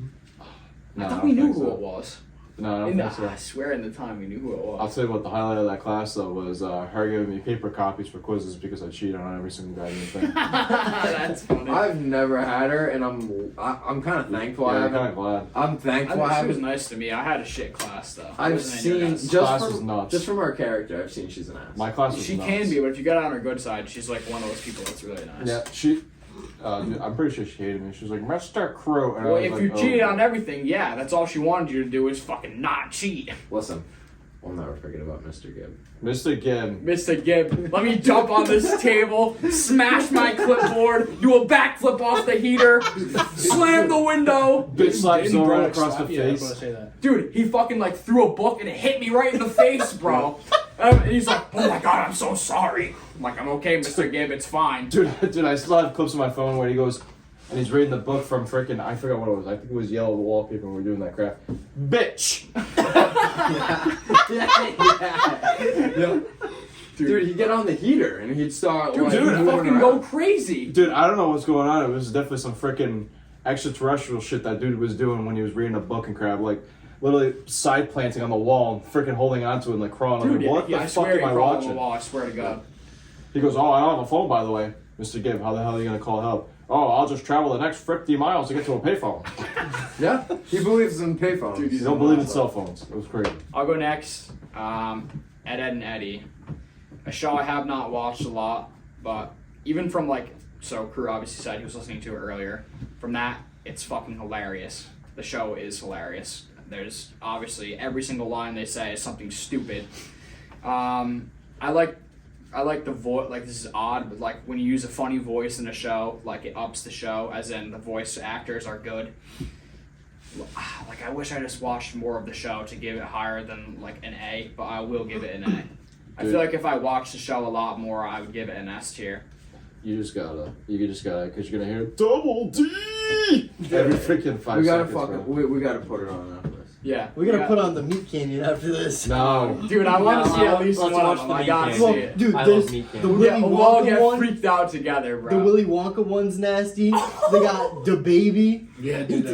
No, I thought don't we knew think who so. it was. No, I don't In the, think so. I swear, in the time we knew who it was. I'll tell you what. The highlight of that class though was her giving me paper copies for quizzes because I cheated on every single goddamn thing. That's funny. I've never had her, and I'm kind of thankful I Yeah, I'm kind haven't. of glad. I'm I thankful think I she was haven't. nice to me. I had a shit class though. I I've wasn't in your seen guys'. Class just was from nuts. just from her character. I've seen she's an ass. My class was She nuts. can be, but if you get on her good side, she's like one of those people that's really nice. Yeah, she. I'm pretty sure she hated me. She was like, "Mr. Crow," and Well, I was if like, you "Oh." cheated on everything, yeah, that's all she wanted you to do is fucking not cheat. Listen, I'll never forget about Mr. Gibb. Mr. Gibb. Mr. Gibb, let me jump on this table, smash my clipboard, do a backflip off the heater, slam the window. Bitch slaps Didn't Zora Braddock across the slap you? I was face. gonna say that. Dude, he fucking like threw a book and it hit me right in the face, bro. And he's like, "Oh my god, I'm so sorry." I'm like, "I'm okay, Mr. Gibb, it's fine." Dude, I still have clips on my phone where he goes, and he's reading the book from frickin' I forgot what it was. I think it was Yellow Wallpaper when we were doing that crap. Bitch! Yeah. Dude, he'd get on the heater and he'd start like Dude, moving fucking go around. crazy. Dude, I don't know what's going on. It was definitely some frickin' extraterrestrial shit that dude was doing when he was reading a book and crap. Like, literally side planting on the wall and frickin' holding onto it and like crawling. I'm Dude, like, what yeah, the I fuck swear he am I crawled on the watching? wall, I swear to God. He goes, "Oh, I don't have a phone, by the way. Mr. Gibb, how the hell are you gonna call help?" "Oh, I'll just travel the next 50 miles to get to a payphone." Yeah, he believes in payphones. Dude, You don't believe in cell phones. It was crazy. I'll go next. Ed, Ed, and Eddie. A show I have not watched a lot, but even from like, so Crew obviously said he was listening to it earlier. From that, it's fucking hilarious. The show is hilarious. There's obviously every single line they say is something stupid. I like the voice. Like, this is odd, but like when you use a funny voice in a show, like it ups the show. As in, the voice actors are good. Like, I wish I just watched more of the show to give it higher than like an A, but I will give it an A. I feel like if I watched the show a lot more, I would give it an S tier. You just gotta, because you're gonna hear Double D every freaking 5 We gotta seconds. bro. we gotta put it on that list. Yeah. We gotta put on the Meat Canyon after this. No. Dude, I want to No, see at least let's one watch of them. the I Meat gotta see Canyon. Well, it. dude, I there's love Meat the Canyon. Willy Yeah, we'll all Wonka get one. freaked out together, bro. The Willy Wonka one's nasty. They got the baby. Yeah, dude.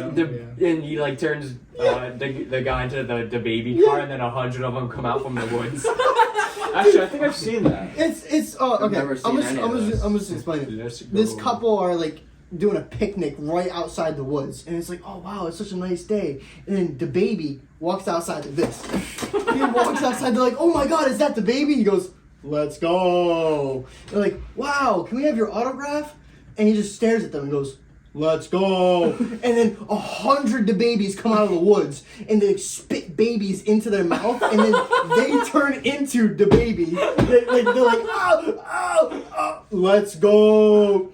Yeah. And he like turns the guy into the baby car, and then 100 of them come out from the woods. Actually, I think I've seen that. It's I've okay. never seen any of this. I'm just explaining. This couple are like doing a picnic right outside the woods, and it's like, oh wow, it's such a nice day. And then the baby walks outside of this. He walks outside. They're like, oh my god, is that the baby? He goes, let's go. They're like, wow, can we have your autograph? And he just stares at them and goes, let's go. And then 100 the babies come out of the woods and they spit babies into their mouth, and then they turn into the baby. They're like, oh, let's go.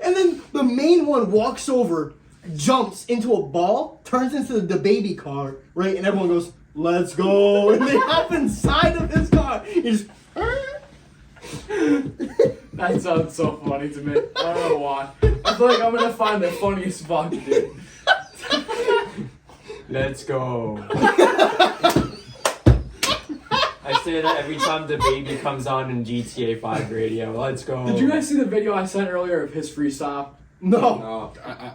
And then the main one walks over, jumps into a ball, turns into the baby car, right? And everyone goes, let's go. And they hop inside of his car. He just. That sounds so funny to me. I don't know why. I feel like I'm gonna find the funniest fuck, dude. Let's go. I say that every time the baby comes on in GTA 5 radio. Let's go. Did you guys see the video I sent earlier of his freestyle? No. No.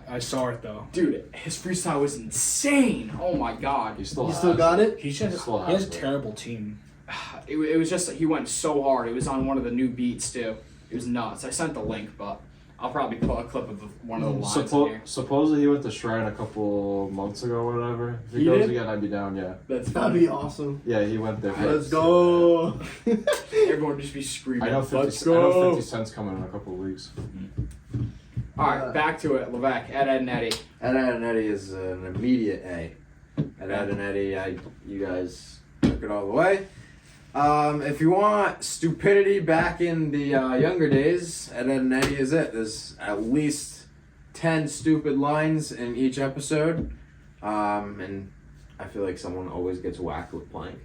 I saw it though. Dude, his freestyle was insane. Oh my god. He still You has still got it? He just Still he has a has it. terrible team. It was just, he went so hard. It was on one of the new beats too. It was nuts. I sent the link, but I'll probably put a clip of one of the lines in here. Supposedly he went to Shrine a couple months ago or whatever. If he He goes did? again, I'd be down, yeah. That's That'd funny. be awesome. Yeah, he went there. Let's go. Everyone would just be screaming. I know Let's 50, I know go. 50 Cent's coming in a couple of weeks. Alright, back to it. Levesque, Ed and Eddie. Ed and Eddie is an immediate A. Ed and Eddie, you guys took it all the way. If you want stupidity back in the younger days, Ed and Eddie is it. There's at least 10 stupid lines in each episode. And I feel like someone always gets whacked with Plank.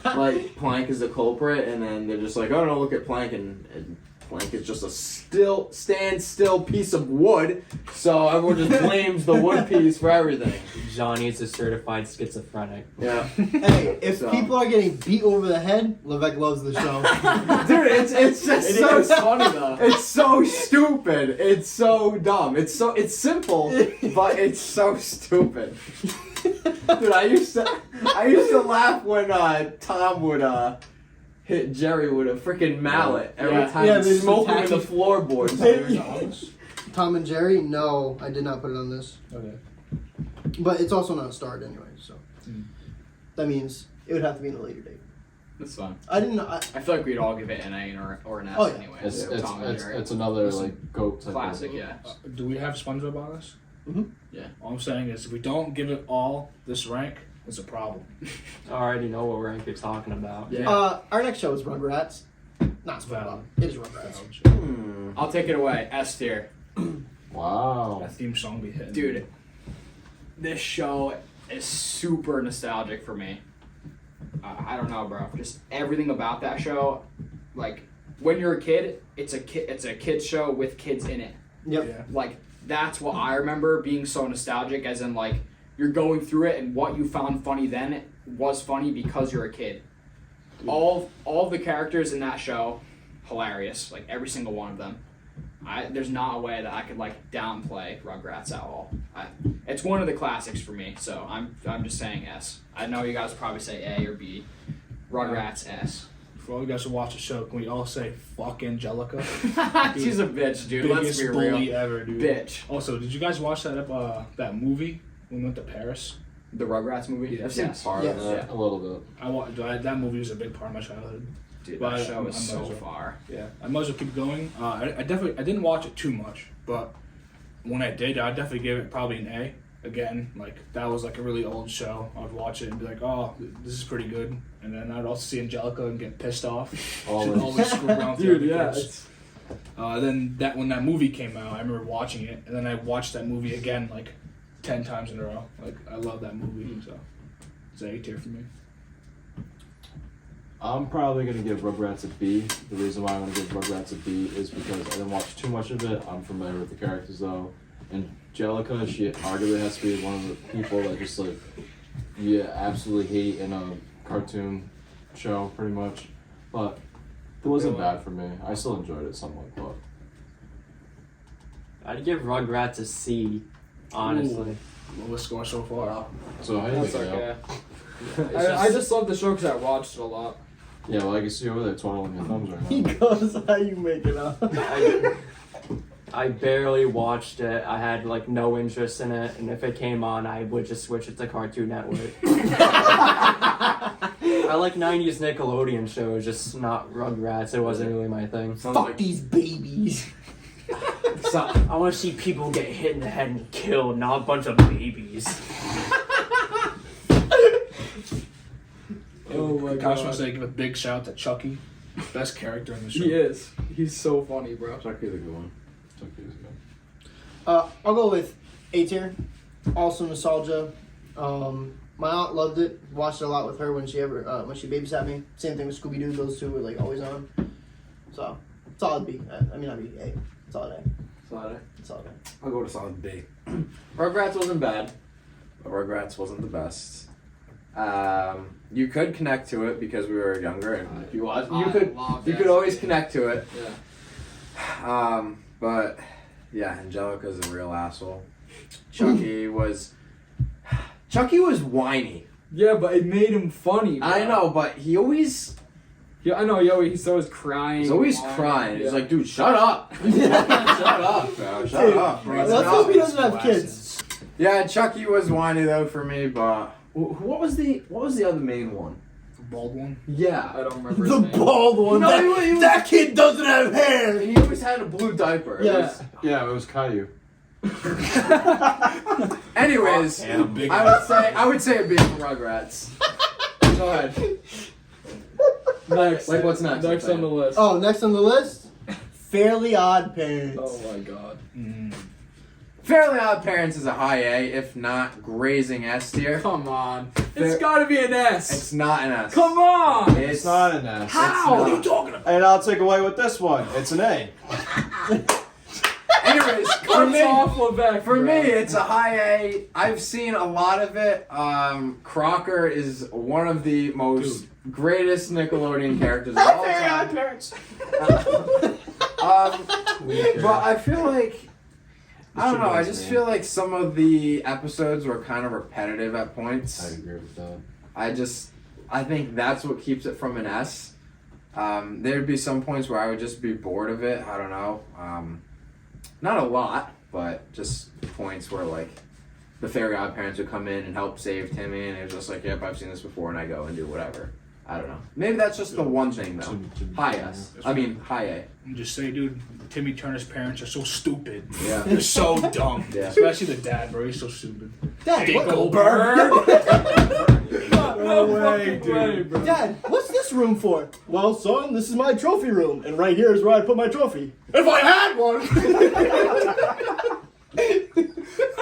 Like, Plank is the culprit, and then they're just like, oh no, look at Plank, and Plank is just a standstill piece of wood, so everyone just blames the wood piece for everything. Johnny is a certified schizophrenic. Yeah. Hey, if So. people are getting beat over the head, Levesque loves the show. Dude, it's just It so is funny though. it's so stupid. It's so dumb. It's simple, but it's so stupid. Dude, I used to laugh when Tom would hit Jerry with a freaking mallet every Yeah. time Yeah, he'd they just smoke him in attack the you. floorboards. Tom and Jerry? No, I did not put it on this. Okay. But it's also not starred anyway, so. Hmm. That means it would have to be in a later date. That's fun. I didn't know. I feel like we'd all give it an A or an S Oh, yeah. anyway. It's So Tom and Jerry. another Listen, like goat type Classic, of, yeah. Do we have SpongeBob on this? Mhm. Yeah. All I'm saying is, if we don't give it all this rank, it's a problem. I already know what rank you're talking about. Yeah. Our next show is Rugrats. Not SpongeBob. Valid. It is Rugrats. I'll take it away. S tier. Wow. That theme song be hitting. Dude, this show is super nostalgic for me. I don't know, bro. Just everything about that show, like when you're a kid, it's a kid's show with kids in it. Yep. Yeah. Like that's what I remember being so nostalgic, as in like you're going through it and what you found funny then was funny because you're a kid. All of the characters in that show, hilarious. Like every single one of them. There's not a way that I could like downplay Rugrats at all. It's one of the classics for me, so I'm just saying S. I know you guys probably say A or B. Rugrats S. For all you guys who watch the show, can we all say "fuck Angelica"? She's a bitch, dude. Let's Biggest be real. bully ever, dude. Bitch. Also, did you guys watch that movie when we went to Paris? The Rugrats movie. Yeah. I've seen Yes. part Yes. of it. A little bit. That movie was a big part of my childhood. Dude, But that show is I'm so also- far. Yeah, I might as well keep going. I didn't watch it too much, but when I did, I'd definitely give it probably an A. Again, like that was like a really old show. I'd watch it and be like, "Oh, this is pretty good," and then I'd also see Angelica and get pissed off. She'd Always. always screw around with Dude, the other yeah. kids. Then when that movie came out, I remember watching it, and then I watched that movie again like 10 times in a row. Like I love that movie, so it's an A tier for me. I'm probably gonna give Rugrats a B. The reason why I'm gonna give Rugrats a B is because I didn't watch too much of it. I'm familiar with the characters though. Angelica, she arguably has to be one of the people that just like you absolutely hate in a cartoon show, pretty much. But it wasn't bad for me. I still enjoyed it somewhat, but I'd give Rugrats a C, honestly. Lowest score so far. so how do you That's think it okay. out? I just love the show because I watched it a lot. Yeah, well I can see you over there twirling your thumbs right He now. goes, how you make it up? I barely watched it. I had like no interest in it, and if it came on, I would just switch it to Cartoon Network. I like 90s Nickelodeon shows, just not Rugrats. It wasn't really my thing. Fuck these babies. So, I want to see people get hit in the head and killed, not a bunch of babies. Oh my I just want to say, give a big shout out to Chucky, best character in the show. He is. He's so funny, bro. Chucky's a good one. I'll go with A tier. Also nostalgia. My aunt loved it. Watched it a lot with her when she babysat me. Same thing with Scooby Doo. Those two were like always on. So solid B. I mean not B. A. Solid A. Solid A. Solid A. I'll go to solid B. Rugrats wasn't bad. But Rugrats wasn't the best. You could connect to it because we were younger, and if you watched, you could always connect to it. Yeah. But yeah, Angelica's a real asshole. Chucky was whiny. Yeah, but it made him funny. Bro. I know, but he always Yeah, I know. Yo, he's always crying. he's always whining. crying. He's Yeah. like, dude, shut up. Shut up, bro. Shut Dude, up, bro. let's hope he doesn't have kids. Yeah, Chucky was whiny though for me, but what was the other main one? The bald one. Yeah. I don't remember The his name. bald one. No, that, he was- that kid doesn't have hair. He always had a blue diaper. It Yeah. was- Yeah, it was Caillou. Anyways, Big I would say it'd be for Rugrats. Go ahead. Next. Like, what's next? Next on the list. Oh, next on the list, Fairly Odd Parents. Oh my god. Fairly Odd Parents is a high A, if not grazing S tier. Come on. Fair- It's gotta be an S. It's not an S. Come on. It's not an S. How? What are you talking about? And I'll take away with this one. It's an A. Anyways, for Cuts me, off Lebec, for bro. me, it's a high A. I've seen a lot of it. Crocker is one of the most greatest Nickelodeon characters of all time. Parents. But I feel like I don't know. I just man. feel like some of the episodes were kind of repetitive at I points. agree with that. I think that's what keeps it from an S. There'd be some points where I would just be bored of it. I don't know. Not a lot, but just points where like the Fairy Godparents would come in and help save Timmy, and it was just like, yep, I've seen this before, and I go and do whatever. I don't know. Maybe that's just the one thing though. High S. I mean high A. And just say, dude, Timmy Turner's parents are so stupid. Yeah. They're so dumb. Yeah. Especially the dad, bro. He's so stupid. Dad, what, No way, dude. Dad, what's this room for? Well, son, this is my trophy room, and right here is where I put my trophy. If I had one!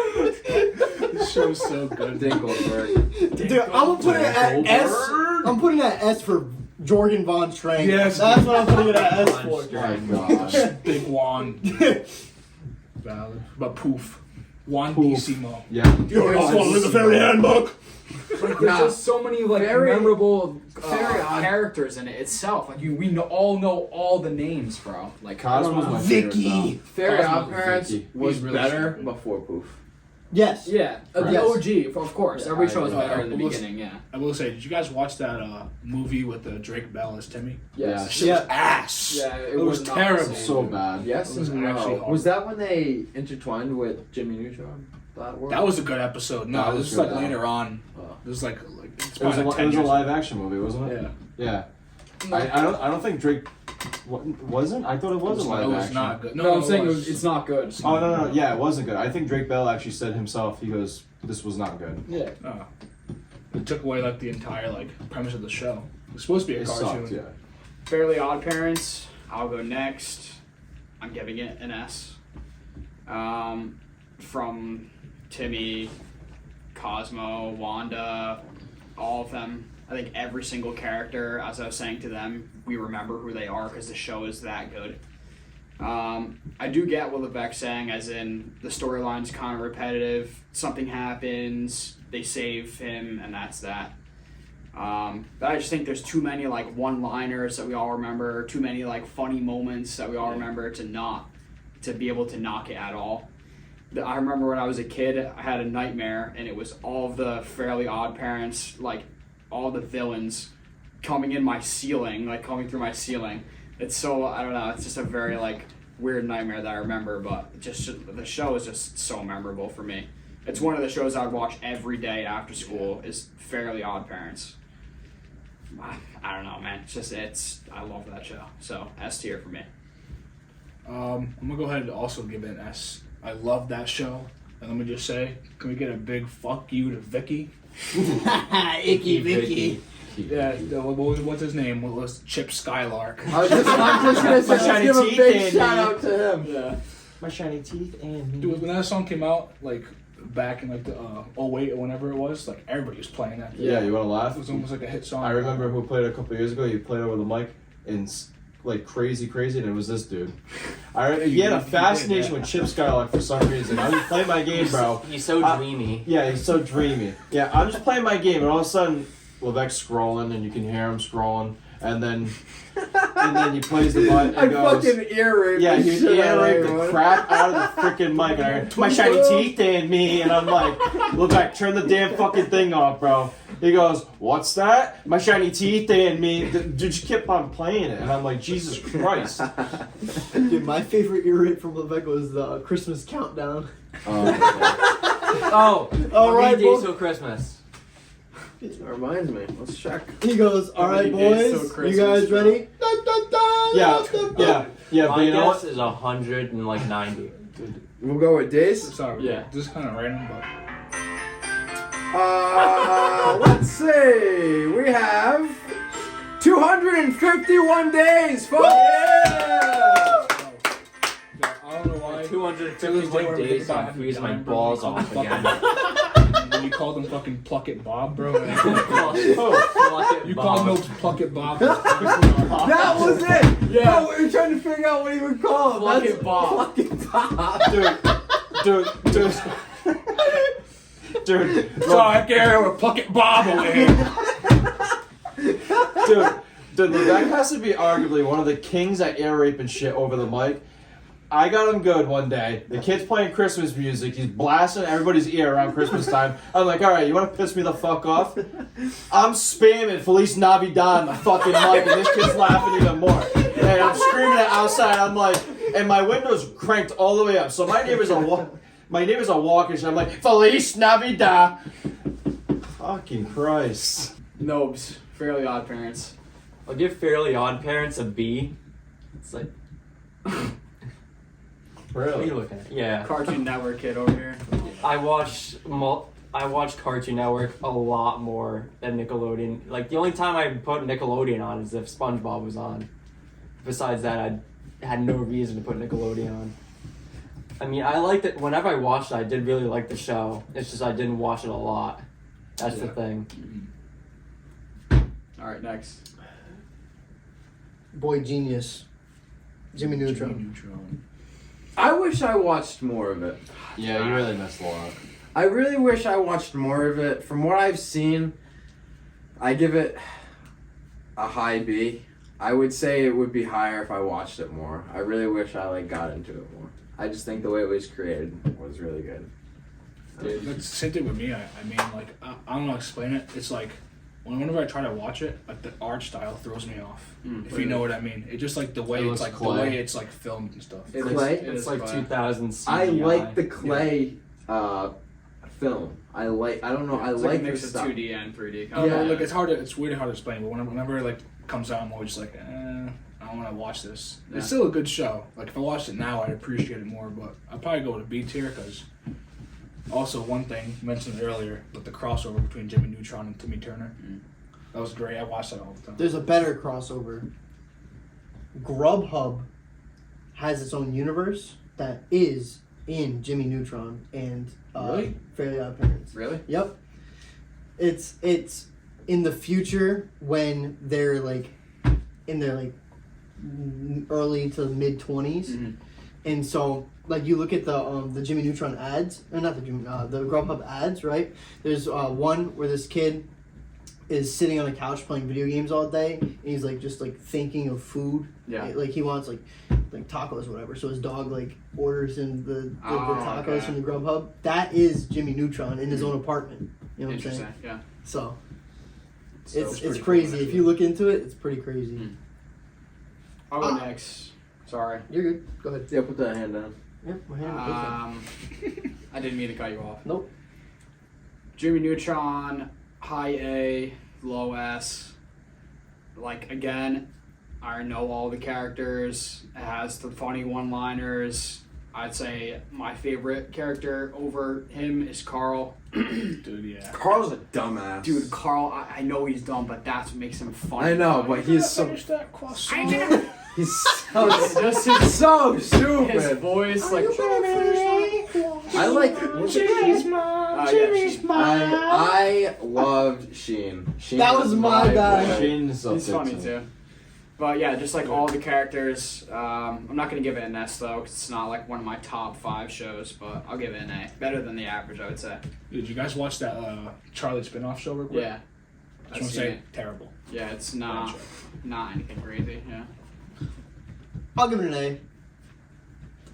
This show's so good. Dinkelberg. Dude, I'm gonna put it at S. I'm putting it at S for Jorgen von Trank. Yes. That's what I'm putting it at S for. My gosh. Big wand. Valid. But poof. Juan Poof. Dissimo. Yeah. You're not swallowing the fairy handbook. There's Nah. just so many like Very- memorable very odd. characters in it itself. Like we all know all the names, bro. Like Cosmo's my favorite. Vicky. Fairy Cosmo Godparents Vicky. was He's really better stupid. before Poof. Yes. Yeah, the Yes. OG, of course. Yeah, Every I show is agree. better in the Well, beginning. Yeah. I will say, did you guys watch that movie with Drake Bell as Timmy? Yeah. That shit was ass. Yeah, It was not terrible. the same. So bad. Yes It was and actually no. hard. Was that when they intertwined with Jimmy Neutron? That was a good episode. No, That this was is like good. later on. Oh. This is like it's It was, probably a, like it was 10 a years. live action movie, wasn't it? Yeah. Yeah. I don't think wasn't. I thought it was a live It was action. not good. No, I'm saying was. it's not good. Oh no. Yeah, it wasn't good. I think Drake Bell actually said himself. He goes, "This was not good." Yeah. It took away like the entire like premise of the show. It's supposed to be a It cartoon. sucked. Yeah. Fairly Odd Parents. I'll go next. I'm giving it an S. From Timmy, Cosmo, Wanda, all of them. I think every single character, as I was saying to them, we remember who they are because the show is that good. I do get what Levesque's saying, as in the storyline's kind of repetitive. Something happens, they save him, and that's that. But I just think there's too many like one-liners that we all remember, too many like funny moments that we all remember to be able to knock it at all. I remember when I was a kid, I had a nightmare, and it was all of the Fairly Odd Parents, like all the villains coming in my ceiling, like coming through my ceiling. It's so, I don't know, it's just a very like weird nightmare that I remember, but just the show is just so memorable for me. It's one of the shows I would watch every day after school is Fairly Odd Parents. I don't know, man. I love that show. So S tier for me. I'm gonna go ahead and also give it an S. I love that show, and let me just say, can we get a big fuck you to Vicky? Icky Vicky. Yeah, what's his name? What was Chip Skylark? I'm just gonna say, let's give a big shout out to him. Yeah. My shiny teeth and Dude, when that song came out, like back in like the 08 or whenever it was, like everybody was playing that. Yeah, you want to It laugh? was almost like a hit song. I remember who played it a couple years ago. He played over the mic and like crazy, and it was this dude. He had a fascination with Chip Skylark for some reason. I was playing my game, bro. He's so dreamy. Yeah, he's so dreamy. Yeah, I'm just playing my game, and all of a sudden, Levesque's scrolling, and you can hear him scrolling, and then he plays the button and I goes. fucking ear raped. Yeah, he shit out of ear raped the everyone. crap out of the freaking mic. And I heard, my shiny teeth and me, and I'm like, Levesque, turn the damn fucking thing off, bro. He goes, what's that? My shiny teeth and me. Dude, just kept on playing it, and I'm like, Jesus Christ. Dude, my favorite ear rape from Levesque was the Christmas countdown. Oh, All right, Days boys. Till Christmas. That reminds me. Let's check. He goes, all right, How many days boys, till you Christmas, guys bro? ready? Dun, dun, dun, Yeah, dun, dun. yeah, My but you know guess what? is 190. We'll go with days. Sorry, Yeah. this is kind of random, but Let's see. We have 251 days, folks. yeah, I don't know why. 251 days I'm freezing my balls off again. When you called him fucking Pluck It Bob, bro. You You called him Pluck It Bob. That was it. Yeah. No, we were trying to figure out what he would call him. Pluck That's It Bob. Pluck It Bob. Dude, So I care with Pluck It Bob over here. dude, Levesque has to be arguably one of the kings at air rape and shit over the mic. I got him good one day. The kid's playing Christmas music. He's blasting everybody's ear around Christmas time. I'm like, all right, you want to piss me the fuck off? I'm spamming Feliz Navidad on the fucking mic, and this kid's laughing even more. And I'm screaming it outside. I'm like, and my window's cranked all the way up. So my neighbors are walking. So I'm like, Feliz Navidad. Fucking Christ. Nobes. Fairly Odd Parents. I'll give Fairly Odd Parents a B. It's like, what are Really? you looking at? Yeah. Cartoon Network kid over here. I watch Cartoon Network a lot more than Nickelodeon. Like, the only time I put Nickelodeon on is if SpongeBob was on. Besides that, I had no reason to put Nickelodeon on. I mean, I liked it. Whenever I watched it, I did really like the show. It's just I didn't watch it a lot. That's the thing. All right, next. Boy genius. Jimmy Neutron. I wish I watched more of it. Yeah, you really missed a lot. I really wish I watched more of it. From what I've seen, I give it a high B. I would say it would be higher if I watched it more. I really wish I got into it more. I just think the way it was created was really good. Dude, that's the same thing with me. I mean, like, I don't know how to explain it. It's like, whenever I try to watch it, like, the art style throws me off. If you know what I mean. It just, like, the way It it's, looks like, clay. the way it's, like, filmed and stuff. It's clay? It's like 2000 CGI. I like the clay film. I don't know. I It's like a mix the of stuff. 2D and 3D. I don't know, Yeah. like, it's weird hard to explain, but whenever it, like, comes out, I'm always just like, I don't want to watch this. Yeah. It's still a good show. Like, if I watched it now, I'd appreciate it more, but I'd probably go with a B tier, because also one thing mentioned earlier, with the crossover between Jimmy Neutron and Timmy Turner. That was great. I watched that all the time. There's a better crossover. Grubhub has its own universe that is in Jimmy Neutron and Really? Fairly Odd Parents. Really? Yep. It's in the future when they're like in their like early to mid 20s, and so like you look at the Jimmy Neutron ads, or not the Grubhub ads, right? There's one where this kid is sitting on a couch playing video games all day, and he's like just like thinking of food. Yeah. Like he wants like tacos or whatever. So his dog like orders in the tacos okay. from the Grubhub. That is Jimmy Neutron in his own apartment. You know what I'm Interesting. saying? Yeah. So So it's pretty crazy. cool, If you look into it, it's pretty crazy. I'll go next. Sorry. You're good. Go ahead. Yeah, put that hand down. Yep. My hand. I didn't mean to cut you off. Nope. Jimmy Neutron, high A, low S. Like, again, I know all the characters. It has the funny one-liners. I'd say my favorite character over him is Carl. Dude, yeah. Carl's a dumbass. Dude, Carl, I know he's dumb, but that's what makes him funny. I know, but he's so that croissant. he's so, Just his, so his stupid. voice, like... I like. Jimmy's mom. Jimmy's mom. I loved Sheen. Sheen That was my guy. boy. Shane's up He's there funny, too. too. But yeah, just like all the characters. I'm not going to give it an S, though, because it's not like one of my top 5 shows, but I'll give it an A. Better than the average, I would say. Did you guys watch that Charlie spin-off show real quick? Yeah. I just want to seen say, it. terrible. Yeah, it's Bad not show. anything crazy, yeah. I'll give it an A.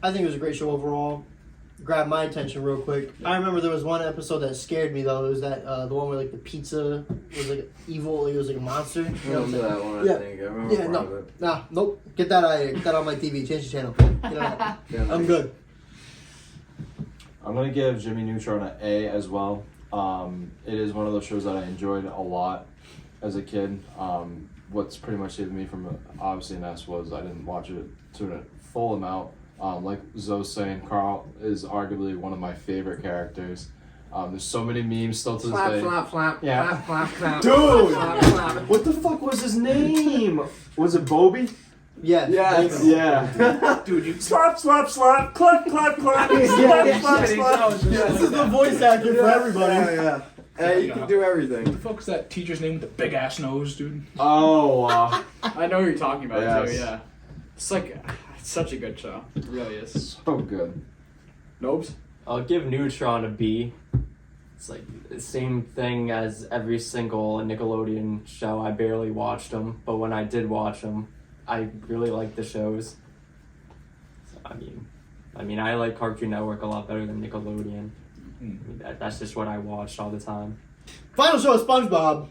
I think it was a great show overall. Grabbed my attention real quick. I remember there was one episode that scared me though. It was that the one where like the pizza was like evil. It was like a monster. You I know what I'm remember saying? that one, Yeah. I think. I remember Yeah, part no. of it. Nah, nope. Get that out of here. Get that on my TV. Change the channel. Get it out. Yeah, I'm good. I'm gonna give Jimmy Neutron an A as well. It is one of those shows that I enjoyed a lot as a kid. What's pretty much saved me from obviously an S was I didn't watch it to a full amount. Like Zoe's saying, Carl is arguably one of my favorite characters. There's so many memes still to this day. flap, Yeah. flap. Dude! Flap, flap. What the fuck was his name? Was it Bobby? Yeah. Yes. Yeah. Dude, you Slap, slap, slap, clap, clap, clap, Yeah, slap, slap, slap. This is the voice actor for everybody. Yeah. Hey, you can do everything. what the fuck is that teacher's name with the big ass nose, dude? Oh, I know what you're talking about, too, Yes. yeah. It's like, it's such a good show. It really is. so good. Nobes? I'll give Neutron a B. It's like the same thing as every single Nickelodeon show. I barely watched them, but when I did watch them, I really liked the shows. So, I mean, I like Cartoon Network a lot better than Nickelodeon. I mean, that's just what I watched all the time. Final show is SpongeBob.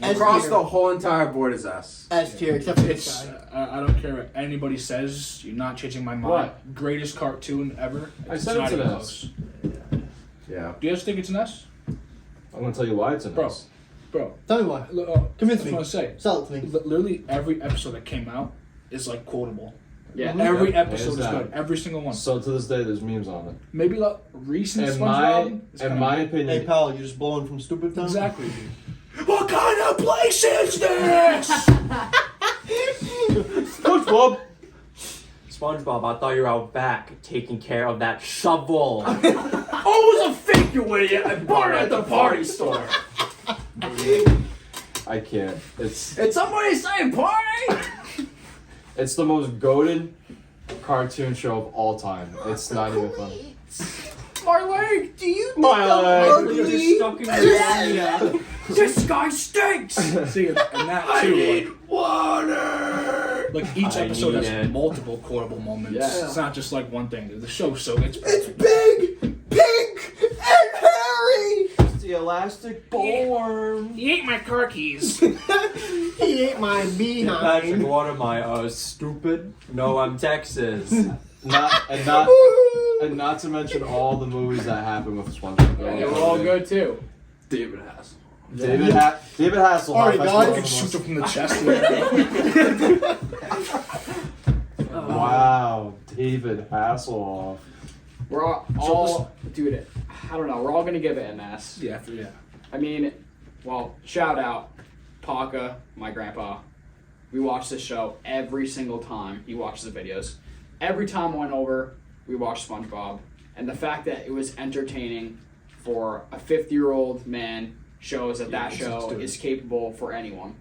S Across tier. the whole entire board is S. S tier, except for this It's guy. I don't care what anybody says. You're not changing my mind. What? Greatest cartoon ever. I It's said not it's an even S. close. Yeah. Do you guys think it's an S, I'm gonna tell you why it's an Bro. S. bro? Tell me why. Convince I me. want to say, Sell it to me. literally every episode that came out is like quotable. Yeah. Every Yeah, episode is hands down. good. Every single one. So to this day, there's memes on it. Maybe like recent In SpongeBob. is in kinda my good. opinion, Hey pal, you just blowing from stupid town? Exactly. Dude. What kind of place is this? SpongeBob. SpongeBob, I thought you were out back taking care of that shovel. Oh, it was a figure with you. I bought it at the party store. I can't. It's It's somebody saying party! it's the most goated cartoon show of all time. It's not even funny. My leg, do you think My I'm leg. You're ugly? just stuck in your This guy stinks! See, and that too. Like, water! like each I episode need has it. multiple quotable moments. Yeah. It's not just like one thing. The show so it's It's big, pink, and hairy! The elastic bullworm. He ate my car keys. He ate my Patrick, behind. what am I, stupid? No, I'm Texas. And not to mention all the movies that happen with SpongeBob. They were all good, too. David Hass. David Hasselhoff. Alright, has guys. one I of could the shoot most- him from the chest. Wow, David Hasselhoff. We're all dude, I don't know, we're all gonna give it an S. yeah. I mean, well, shout out, Paka, my grandpa. We watch this show every single time he watches the videos. Every time I went over, we watched SpongeBob. And the fact that it was entertaining for a 50-year-old man shows that Yeah, that show dude. is capable for anyone.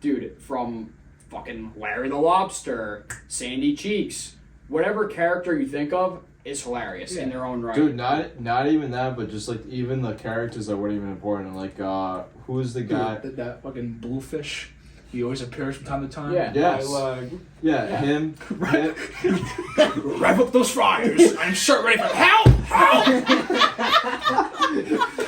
Dude, from fucking Larry the Lobster, Sandy Cheeks, whatever character you think of is hilarious in their own right. Dude, not even that, but just like even the characters that weren't even important. Like, who's the guy? Dude, that fucking bluefish. He always appears from time to time. Yeah. Yes. Yeah, Yeah. him. Rev up those fryers. I'm sure ready for help.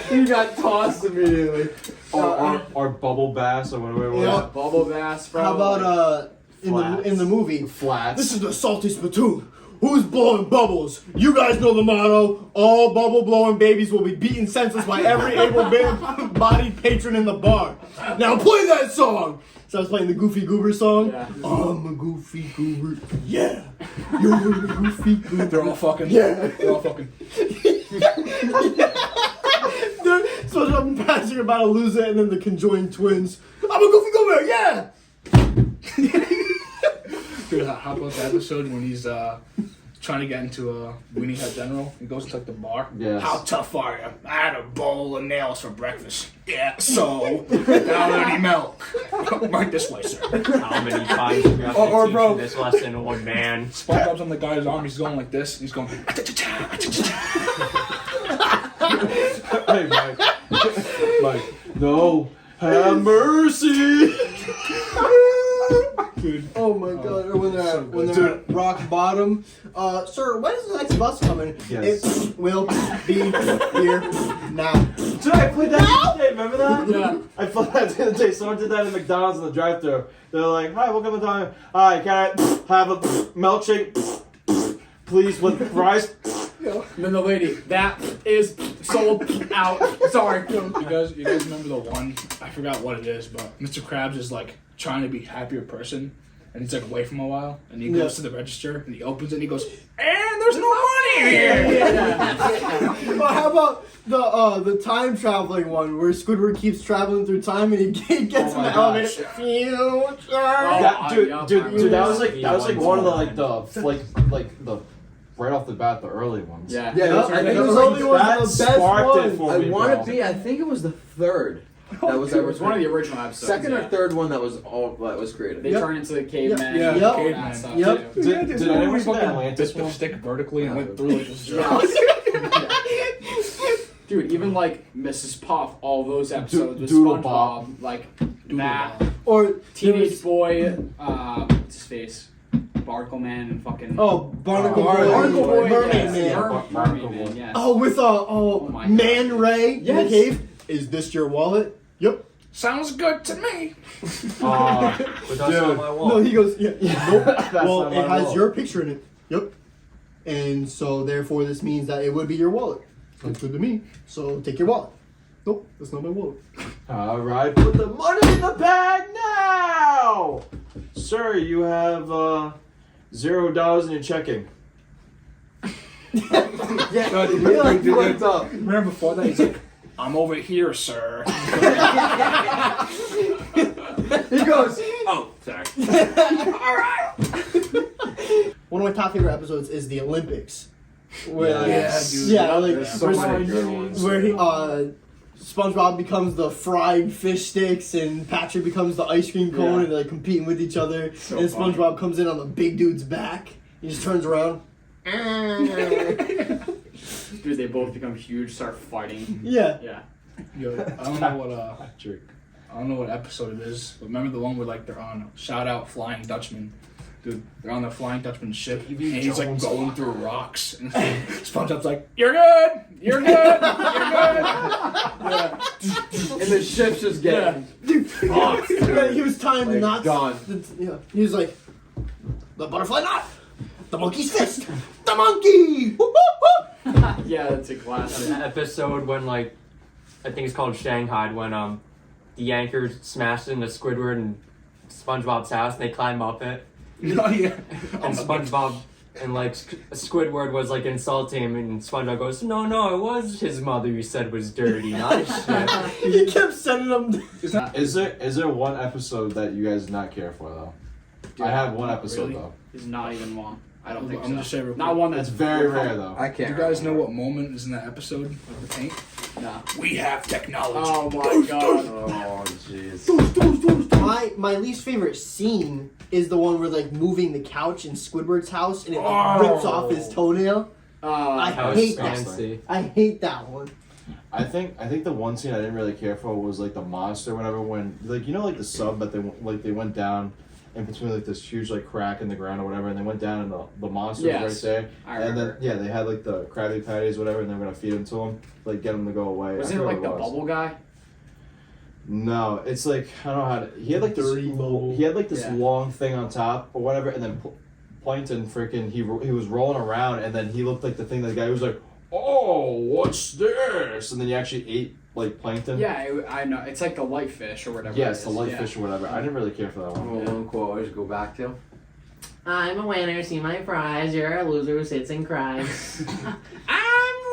He got tossed immediately. or Bubble Bass or whatever it was. Yeah. Bubble Bass, bro. How about in the movie? Flats. This is the salty spittoon. Who's blowing bubbles? You guys know the motto. All bubble blowing babies will be beaten senseless by every able-bodied patron in the bar. Now play that song. So I was playing the Goofy Goober song. Yeah. I'm a Goofy Goober. Yeah. You're a Goofy Goober. They're all fucking. Yeah. They're all fucking. So I'm Patrick about to lose it, and then the conjoined twins. I'm a Goofy Goober. Yeah. Dude, how about the episode when he's trying to get into a Weenie Hut General? He goes to like the bar. Yes. How tough are you? I had a bowl of nails for breakfast. Yeah, so without any milk. Right this way, sir. How many times do we have to Or, teach bro. you this lesson, old man? SpongeBob's on the guy's arm. He's going like this. He's going. Hey, Mike. Mike. No. Have mercy. Dude. Oh my god! Or when they're so when good. they're at rock bottom. Sir, when is the next bus coming? Yes. It will be here now. Dude, I played that the other day. Remember that? Yeah. I played that the other day. Someone did that in McDonald's in the drive-thru. They're like, "Hi, welcome to time. Hi, can I have a milkshake, please, with rice?" And then the lady, that is sold out. Sorry. You guys remember the one? I forgot what it is, but Mr. Krabs is like trying to be a happier person, and he's like away from a while, and he goes to the register, and he opens it, and he goes, "And there's no money here." Well, how about the time traveling one where Squidward keeps traveling through time and he gets in my the gosh. elevator? Future. Dude, that was like one of the the right off the bat the early ones. Yeah. Yeah, I think those those early ones that are the best sparked it ones. for I me, want bro. to be. I think it was the third. That was It ever was one of the original episodes. second yeah. or third one that was created. They Yep. turn into the caveman. Yeah, and Yep. all caveman. that stuff, Yep. too. Did anyone see that fucking Atlantis bit the one? stick vertically and went through like this? Dude, even like Mrs. Puff, all those episodes with Doodle SpongeBob, Bob. like that. Or Teenage Boy, what's his face? Barnacle Man and fucking. Barnacle Oh, Boy, Barnacle Boy, Mermaid yes. Man. Mermaid Man, yes. Oh, with my Man God. Ray in the Yes. cave. Is this your wallet? Yep. Sounds good to me. But that's not Dude. my No, wall. he goes, yeah. Nope. That's Well, not it my has wallet. your picture in it. Yep. And so therefore this means that it would be your wallet. Sounds good to me. So take your wallet. Nope, that's not my wallet. All right, put the money in the bag now, sir. You have $0 in your checking. Remember before that, he's like, "I'm over here, sir." He goes, Oh, sorry. one of my top favorite episodes is the Olympics. Where, Yeah, dude. Yeah, like There's so many good ones. where he SpongeBob becomes the fried fish sticks and Patrick becomes the ice cream cone Yeah. and they're like competing with each other. So and funny. SpongeBob comes in on the big dude's back. He just turns around. Dude, they both become huge, start fighting. Yeah. Yeah. Yo, I don't know what I don't know what episode it is, but remember the one where like they're on shout out Flying Dutchman. Dude, they're on the Flying Dutchman ship, and he's like going through rocks, and SpongeBob's like, "You're good, you're good, you're good." Yeah. And the ship's just getting Yeah, he was tying the like, knots. gone. Yeah. He was like, the butterfly knot, the monkey's fist, the monkey. Whoop, whoop, whoop. Yeah, that's a classic. An episode when I think it's called Shanghai, when the anchor smashed into Squidward and SpongeBob's house and they climb up it. Oh yeah. And SpongeBob and Squidward was insulting him and SpongeBob goes, No, it was his mother you said was dirty, not his shit. He kept sending them. Is there one episode that you guys did not care for though? I have one episode really? though. There's not even one. I don't think I'm so. just saying real Not quick. one that's It's very rare though. I Do can't. you guys know what moment is in that episode of the paint? No. We have technology. Oh my god. Oh jeez. My least favorite scene is the one where like moving the couch in Squidward's house and it like, Oh. rips off his toenail. I How hate that. fancy. I hate that one. I think the one scene I didn't really care for was like the monster whenever when like like the sub that they went down in between like this huge like crack in the ground or whatever and they went down and the monster Yes, was right there I and remember. then they had like the Krabby Patties whatever and they were gonna feed them to him like get him to go away. Was I it forget like the what was. bubble guy? No, it's like I don't know how to. He had like this. Dirty bubble. He had like this Yeah. long thing on top or whatever, and then Plankton freaking he was rolling around, and then he looked like the thing that the guy was like, "Oh, what's this?" And then he actually ate like plankton. Yeah, I know. It's like the light fish or whatever. Yes, it the is. light Yeah. fish or whatever. I didn't really care for that one. Well, one quote I always go back to. I'm a winner, see my prize. You're a loser who sits and cries. I'm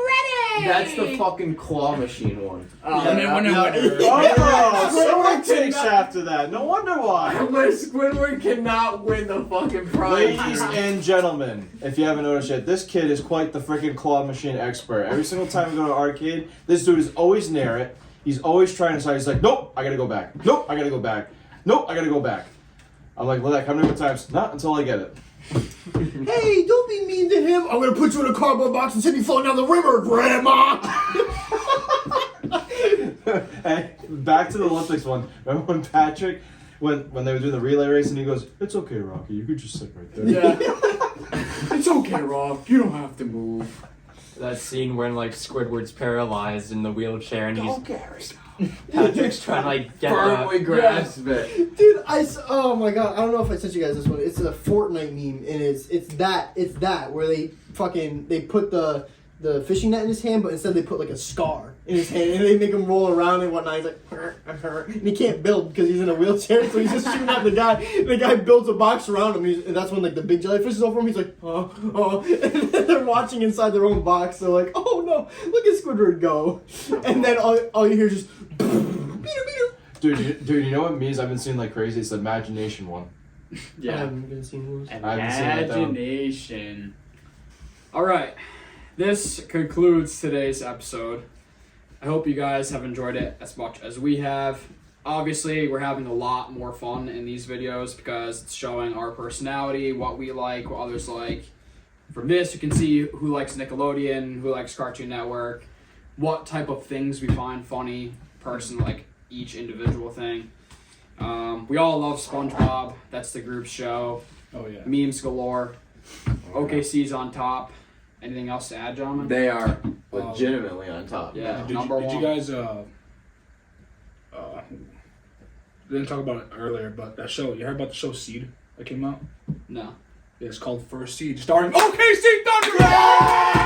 ready. That's the fucking claw machine one. Someone takes after that. No wonder why. Where Squidward cannot win the fucking prize. Ladies and gentlemen, if you haven't noticed yet, this kid is quite the freaking claw machine expert. Every single time we go to an arcade, this dude is always near it. He's always trying to decide. He's like, nope, I gotta go back. Nope, I gotta go back. Nope, I gotta go back. I'm like, Lilek, how many more times? Not until I get it. Hey, don't be mean to him. I'm gonna put you in a cardboard box and send you floating down the river, Grandma. Hey, back to the Olympics one. Remember when Patrick, when they were doing the relay race, and he goes, "It's okay, Rocky. You could just sit right there." Yeah. It's okay, Rob. You don't have to move. That scene when like Squidward's paralyzed in the wheelchair and he's Gary. Patrick's trying to like get Firmly the, grasp it. Dude, oh my god, I don't know if I sent you guys this one. It's a Fortnite meme, and it's that where they put the fishing net in his hand, but instead they put like a scar in his hand, and they make him roll around and whatnot. He's like, and he can't build because he's in a wheelchair, so he's just shooting at the guy. The guy builds a box around him, and that's when like the big jellyfish is over him. He's like, oh, and then they're watching inside their own box. They're like, oh no, look at Squidward go, and then all you hear is just. Dude, you know what memes I've been seeing like crazy? It's the imagination one. I Yeah. haven't been seeing those. I haven't seen that down. Imagination. All right. This concludes today's episode. I hope you guys have enjoyed it as much as we have. Obviously, we're having a lot more fun in these videos because it's showing our personality, what we like, what others like. From this, you can see who likes Nickelodeon, who likes Cartoon Network, what type of things we find funny, like each individual thing. We all love SpongeBob. That's the group show. Oh yeah. Memes galore. OKC's on top. Anything else to add, gentlemen? They are legitimately on top. Yeah, Did number you one. guys we didn't talk about it earlier, but that show, you heard about the show Seed that came out? No. Yeah, it's called First Seed, starring OKC Thunder!